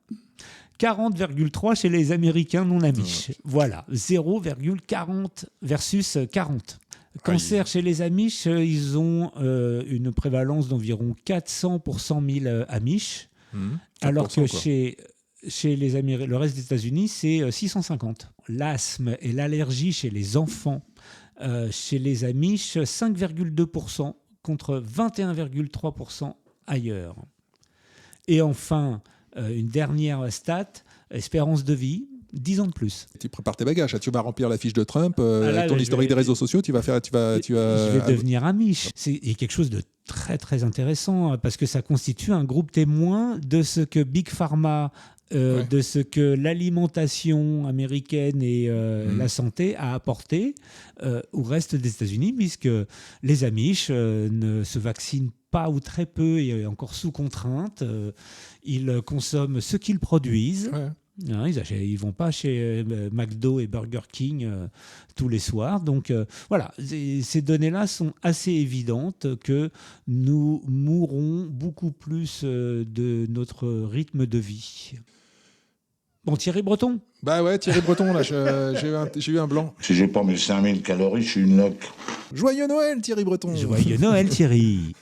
40,3% chez les Américains non Amish. Voilà, 0,40 versus 40. Cancer chez les Amish, ils ont une prévalence d'environ 400 pour 100 000 Amish, alors que chez le reste des États-Unis, c'est 650. L'asthme et l'allergie chez les enfants, chez les Amish, 5,2% contre 21,3% ailleurs. Et enfin, une dernière stat, espérance de vie, 10 ans de plus. Tu prépares tes bagages, tu vas remplir la fiche de Trump, avec ton historique des réseaux sociaux, tu vas faire... Je vais devenir Amish. C'est quelque chose de très très intéressant, parce que ça constitue un groupe témoin de ce que Big Pharma, de ce que l'alimentation américaine et la santé a apporté au reste des États-Unis, puisque les Amish ne se vaccinent pas ou très peu et encore sous contrainte. Ils consomment ce qu'ils produisent. Ils vont pas chez McDo et Burger King tous les soirs. Donc voilà, ces données-là sont assez évidentes que nous mourrons beaucoup plus de notre rythme de vie. Bon, Thierry Breton. Bah ouais, Thierry Breton, là, j'ai eu un blanc. Si j'ai pas mes 5000 calories, je suis une loque. Joyeux Noël, Thierry Breton. Joyeux Noël, Thierry.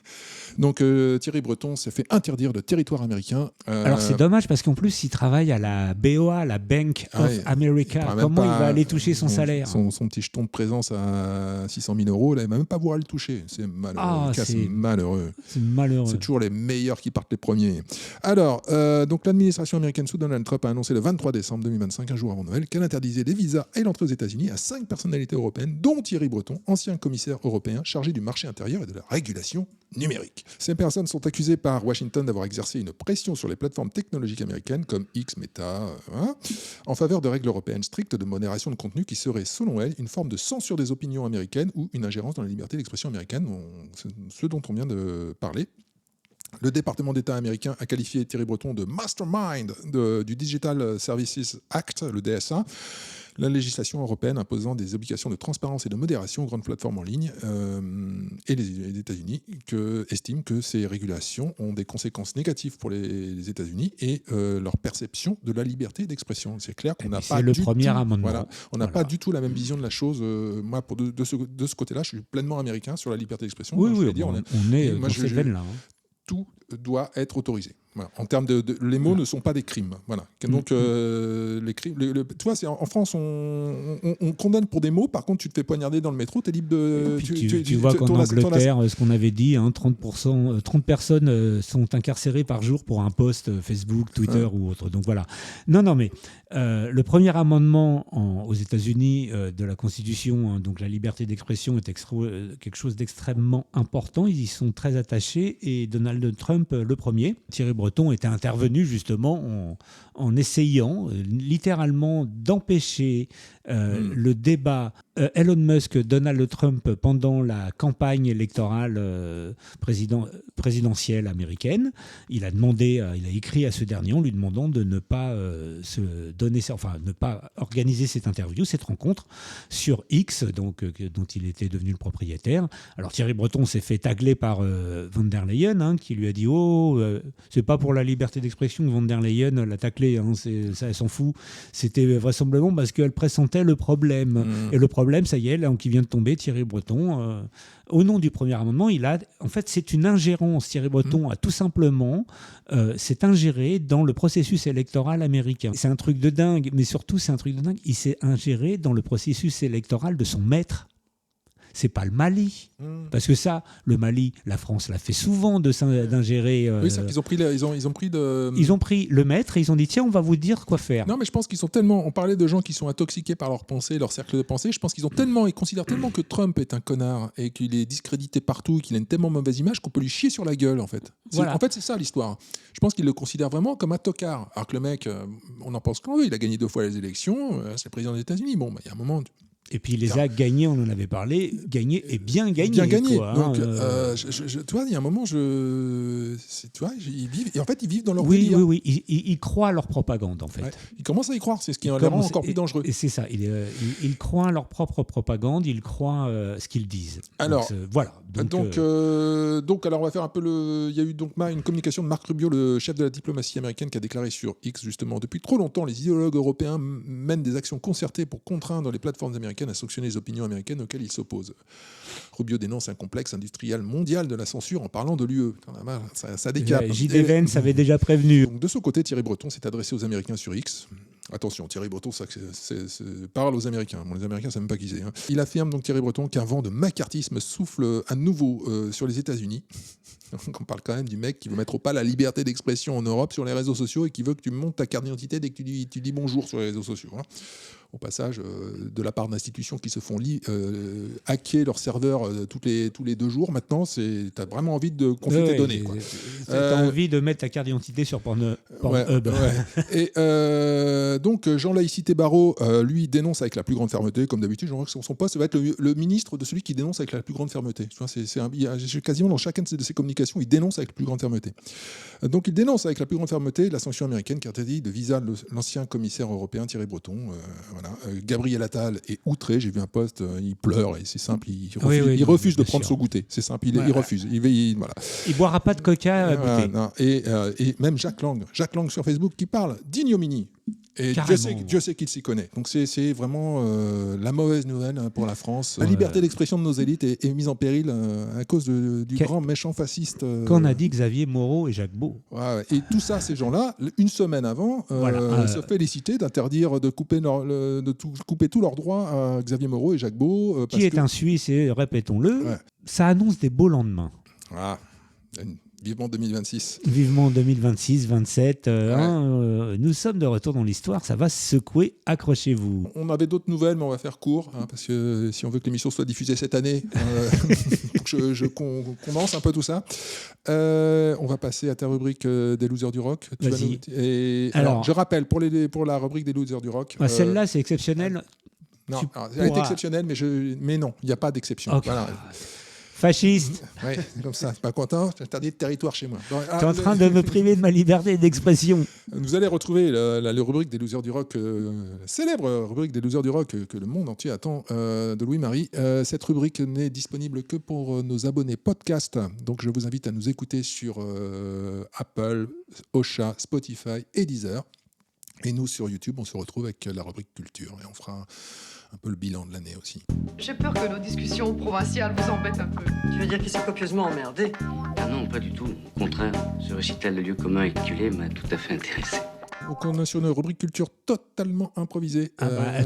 Donc Thierry Breton s'est fait interdire de territoire américain. Alors c'est dommage parce qu'en plus il travaille à la BOA, la Bank of America. Comment il va aller toucher son salaire? Son petit jeton de présence à 600 000 €, là, il ne va même pas pouvoir le toucher. C'est malheureux. C'est malheureux. C'est malheureux. C'est toujours les meilleurs qui partent les premiers. Alors, donc l'administration américaine sous Donald Trump a annoncé le 23 décembre 2025, un jour avant Noël, qu'elle interdisait les visas et l'entrée aux États-Unis à 5 personnalités européennes, dont Thierry Breton, ancien commissaire européen chargé du marché intérieur et de la régulation numérique. Ces personnes sont accusées par Washington d'avoir exercé une pression sur les plateformes technologiques américaines comme X, Meta, en faveur de règles européennes strictes de modération de contenu qui seraient, selon elles, une forme de censure des opinions américaines ou une ingérence dans la liberté d'expression américaine, ce dont on vient de parler. Le département d'État américain a qualifié Thierry Breton de mastermind du Digital Services Act, le DSA, la législation européenne imposant des obligations de transparence et de modération aux grandes plateformes en ligne, et les États-Unis estiment que ces régulations ont des conséquences négatives pour les États-Unis et leur perception de la liberté d'expression. C'est clair qu'on n'a pas le premier amendement. Voilà, on n'a pas du tout la même vision de la chose. Moi, de ce côté-là, je suis pleinement américain sur la liberté d'expression. Oui, on est dans ces veines-là. Tout doit être autorisé. Voilà. En termes les mots ne sont pas des crimes. Voilà. Donc les crimes, tu vois, en France, on condamne pour des mots. Par contre, tu te fais poignarder dans le métro, t'es libre de. Tu vois qu'en Angleterre, ce qu'on avait dit, 30 personnes sont incarcérées par jour pour un post Facebook, Twitter ou autre. Donc voilà. Non, mais le premier amendement aux États-Unis de la Constitution, donc la liberté d'expression, est quelque chose d'extrêmement important. Ils y sont très attachés et Donald Trump, le premier, Thierry Breton, était intervenu justement en essayant littéralement d'empêcher Le débat Elon Musk, Donald Trump pendant la campagne électorale présidentielle américaine, il a écrit à ce dernier en lui demandant de ne pas ne pas organiser cette interview, cette rencontre sur X, dont il était devenu le propriétaire. Alors Thierry Breton s'est fait tagler par von der Leyen, qui lui a dit c'est pas pour la liberté d'expression que von der Leyen l'a taclé, ça elle s'en fout. C'était vraisemblablement parce qu'elle pressentait le problème. Et le problème, ça y est, là, qui vient de tomber, Thierry Breton, au nom du premier amendement, en fait, c'est une ingérence. Thierry Breton a tout simplement s'est ingéré dans le processus électoral américain. C'est un truc de dingue, mais surtout, c'est un truc de dingue. Il s'est ingéré dans le processus électoral de son maître. C'est pas le Mali. Parce que ça, le Mali, la France l'a fait souvent d'ingérer. Oui, c'est qu'ils ont pris Ils ont pris le maître et ils ont dit tiens, on va vous dire quoi faire. Non, mais je pense qu'ils sont tellement. On parlait de gens qui sont intoxiqués par leur pensée, leur cercle de pensée. Je pense qu'ils ont tellement, ils considèrent tellement que Trump est un connard et qu'il est discrédité partout, qu'il a une tellement mauvaise image qu'on peut lui chier sur la gueule, en fait. Voilà. En fait, c'est ça l'histoire. Je pense qu'ils le considèrent vraiment comme un tocard. Alors que le mec, on en pense qu'on veut. Il a gagné 2 fois les élections. C'est le président des États-Unis. Bon, il y a un moment. Et puis il les a gagnés, on en avait parlé, gagnés et bien gagnés. Bien gagnés. Quoi, donc, tu vois, il y a un moment, tu vois, ils vivent, et en fait, ils vivent dans leur délire. Oui, ils croient à leur propagande, en fait. Ouais. Ils commencent à y croire, c'est ce qui les rend encore plus dangereux. Et c'est ça, ils croient à leur propre propagande, ils croient à ce qu'ils disent. Alors, donc, voilà. Donc, alors, on va faire un peu Il y a eu donc une communication de Marc Rubio, le chef de la diplomatie américaine, qui a déclaré sur X, justement, depuis trop longtemps, les idéologues européens mènent des actions concertées pour contraindre les plateformes américaines à sanctionner les opinions américaines auxquelles ils s'opposent. Rubio dénonce un complexe industriel mondial de la censure en parlant de l'UE. Ça décape. J.D. Vance avait déjà prévenu. Donc, de son côté, Thierry Breton s'est adressé aux Américains sur X. Attention, Thierry Breton parle aux Américains. Bon, les Américains ne savent même pas qui c'est. Il affirme donc, Thierry Breton, qu'un vent de macartisme souffle à nouveau sur les États-Unis. Donc, on parle quand même du mec qui veut mettre au pas la liberté d'expression en Europe sur les réseaux sociaux et qui veut que tu montes ta carte d'identité dès que tu dis bonjour sur les réseaux sociaux. Au passage, de la part d'institutions qui se font hacker leurs serveurs tous les 2 jours. Maintenant, tu as vraiment envie de confier tes données. Tu as envie de mettre ta carte d'identité sur Pornhub. Et donc, Jean-Laïcité Barrot, lui, dénonce avec la plus grande fermeté. Comme d'habitude, j'aimerais que son poste va être le ministre de celui qui dénonce avec la plus grande fermeté. Tu vois, quasiment dans chacune de ses communications, il dénonce avec la plus grande fermeté. Donc, il dénonce avec la plus grande fermeté la sanction américaine qui interdit de visa l'ancien commissaire européen Thierry Breton. Gabriel Attal est outré, j'ai vu un post, il pleure et c'est simple, il refuse de prendre son goûter, c'est simple, il refuse. Il boira pas de coca à goûter. Et même Jacques Lang sur Facebook qui parle d'ignominie. Et Dieu sait qu'il s'y connaît. Donc c'est vraiment la mauvaise nouvelle pour la France. La liberté d'expression de nos élites est mise en péril à cause du grand méchant fasciste. Qu'en a dit Xavier Moreau et Jacques Beau. Et tout ça, ces gens-là, une semaine avant, se félicitaient d'interdire de couper tous leurs droits à Xavier Moreau et Jacques Beau. Qui est un Suisse, et répétons-le, ça annonce des beaux lendemains. Vivement 2026. Vivement 2026, 27. Nous sommes de retour dans l'histoire, ça va secouer, accrochez-vous. On avait d'autres nouvelles, mais on va faire court, parce que si on veut que l'émission soit diffusée cette année, je condense un peu tout ça. On va passer à ta rubrique des losers du rock. Alors, je rappelle, pour la rubrique des losers du rock... celle-là, c'est exceptionnel. Non, elle a été exceptionnelle, mais non, il n'y a pas d'exception. Okay. Voilà. Fasciste. Oui, comme ça, pas content, j'ai interdit de territoire chez moi. Tu es en train de me priver de ma liberté d'expression. Vous allez retrouver la rubrique des losers du rock, la célèbre rubrique des losers du rock que le monde entier attend, de Louis-Marie. Cette rubrique n'est disponible que pour nos abonnés podcast. Donc je vous invite à nous écouter sur Apple, Ocha, Spotify et Deezer. Et nous, sur YouTube, on se retrouve avec la rubrique culture. Et on fera un peu le bilan de l'année aussi. J'ai peur que nos discussions provinciales vous embêtent un peu. Tu veux dire qu'il s'est copieusement emmerdé? Ah non, pas du tout. Au contraire, ce récital de lieux communs et culés m'a tout à fait intéressé. Donc on est sur une rubrique culture totalement improvisée.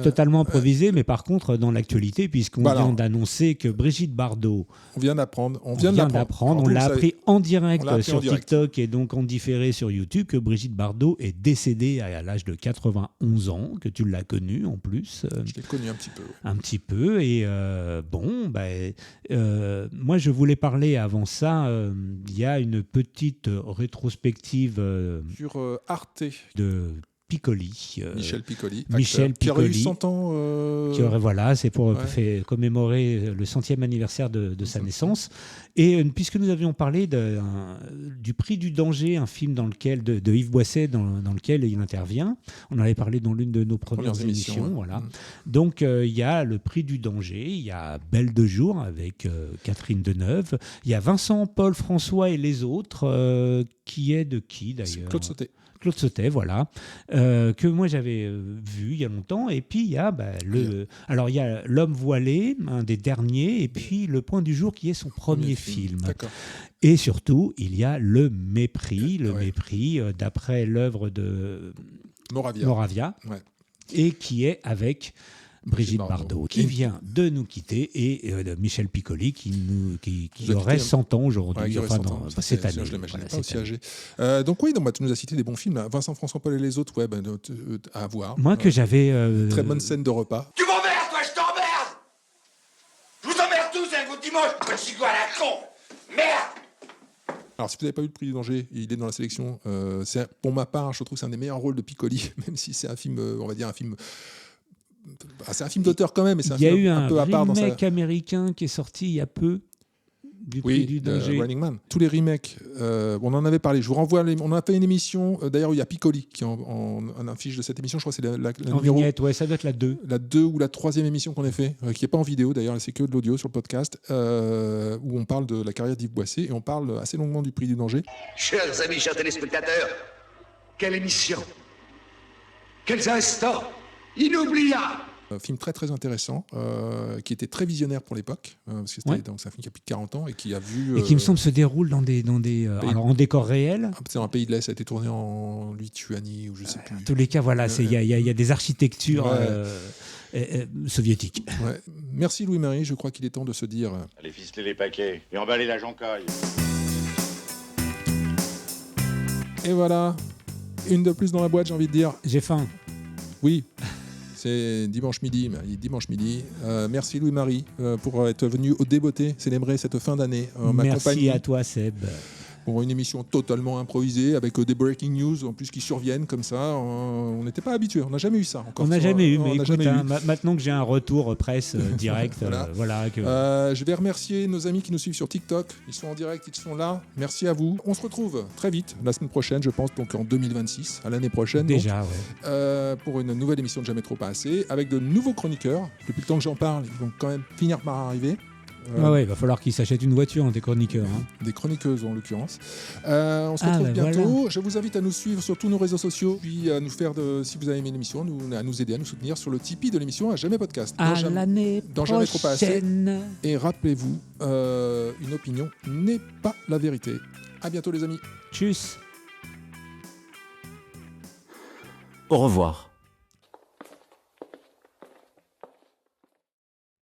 Totalement improvisée, mais par contre dans l'actualité, puisqu'on vient d'annoncer que Brigitte Bardot... On vient d'apprendre. On l'a appris en direct sur TikTok et donc en différé sur YouTube, que Brigitte Bardot est décédée à l'âge de 91 ans, que tu l'as connue en plus. Je l'ai connue un petit peu. Un petit peu, et moi je voulais parler avant ça, il y a une petite rétrospective... sur Arte. De Piccoli. Michel Piccoli. Michel qui aurait eu Piccoli, 100 ans. qui aurait, voilà, c'est pour Ouais. commémorer le 100e anniversaire de sa naissance. Et puisque nous avions parlé du Prix du danger, un film de Yves Boisset dans lequel il intervient, on en avait parlé dans l'une de nos premières émissions. ouais. Voilà. Donc il y a le Prix du danger, il y a Belle de jour avec Catherine Deneuve, il y a Vincent, Paul, François et les autres, qui est de qui d'ailleurs ? Claude Sautet. Claude Sautet, voilà, que moi j'avais vu il y a longtemps. Et puis il y a alors il y a L'homme voilé, un des derniers, et puis Le point du jour qui est son premier film. D'accord. Et surtout, il y a Le mépris, d'après l'œuvre de Moravia, Ouais. et qui est avec Brigitte Bardot, qui vient de nous quitter, et de Michel Piccoli, qui aurait 100 ans aujourd'hui, Ouais, qui aurait enfin 100 ans. cette année. Je ne l'imaginais Voilà, pas cette aussi année. âgé. Donc oui, tu nous as cité des bons films. Là. Vincent, François Paul et les autres, ouais, à voir. Moi que j'avais... Très bonne scène de repas. Tu m'emmerdes, toi, je t'emmerde! Je vous emmerde tous avec vos dimanches, petit gars à la con! Merde! Alors, si vous n'avez pas vu Le Prix du danger, il est dans la sélection. Pour ma part, je trouve que c'est un des meilleurs rôles de Piccoli, même si c'est un film, on va dire un film... c'est un film d'auteur quand même, mais c'est un film un peu à part dans sa... Il y a eu un remake américain qui est sorti il y a peu, du Prix du danger. Running Man. Tous les remakes, on en avait parlé. Je vous renvoie, on a fait une émission, d'ailleurs, où il y a Piccoli qui est en affiche de cette émission. Je crois que c'est la En numéro... vignette, ouais, ça doit être la 2. La 2 ou la 3e émission qu'on a fait, qui n'est pas en vidéo d'ailleurs, c'est que de l'audio sur le podcast, où on parle de la carrière d'Yves Boisset et on parle assez longuement du Prix du danger. Chers amis, chers téléspectateurs, quelle émission! Quels instants inoubliables! Film très très intéressant, qui était très visionnaire pour l'époque, parce que donc c'est un film qui a plus de 40 ans et qui a vu... Et qui me semble se déroule dans des alors en décor réel. C'est un pays de l'Est, ça a été tourné en Lituanie ou je sais plus. En tous les cas, voilà, il y a des architectures soviétiques. Ouais. Merci Louis-Marie, je crois qu'il est temps de se dire... Allez ficeler les paquets et emballer la joncaille. Et voilà, une de plus dans la boîte, j'ai envie de dire. J'ai faim. Oui. C'est dimanche midi. Merci Louis-Marie pour être venu au Débeauté célébrer cette fin d'année. Merci à toi Seb. Pour une émission totalement improvisée avec des breaking news en plus qui surviennent comme ça. On n'était pas habitués, on n'a jamais eu ça encore. On n'a jamais eu, mais écoute, maintenant que j'ai un retour presse direct, voilà. Je vais remercier nos amis qui nous suivent sur TikTok. Ils sont en direct, ils sont là. Merci à vous. On se retrouve très vite la semaine prochaine, je pense, donc en 2026, à l'année prochaine. Déjà, donc, pour une nouvelle émission de Jamais Trop Pas Assez, avec de nouveaux chroniqueurs. Depuis le temps que j'en parle, ils vont quand même finir par arriver. Il va falloir qu'ils s'achètent une voiture, des chroniqueurs. Des chroniqueuses en l'occurrence. On se retrouve bientôt. Voilà. Je vous invite à nous suivre sur tous nos réseaux sociaux, puis à nous faire, si vous avez aimé l'émission, à nous aider, à nous soutenir sur le Tipeee de l'émission à Jamais Podcast. L'année prochaine. Jamais Trop Pas Assez. Et rappelez-vous, une opinion n'est pas la vérité. À bientôt les amis. Tchuss. Au revoir.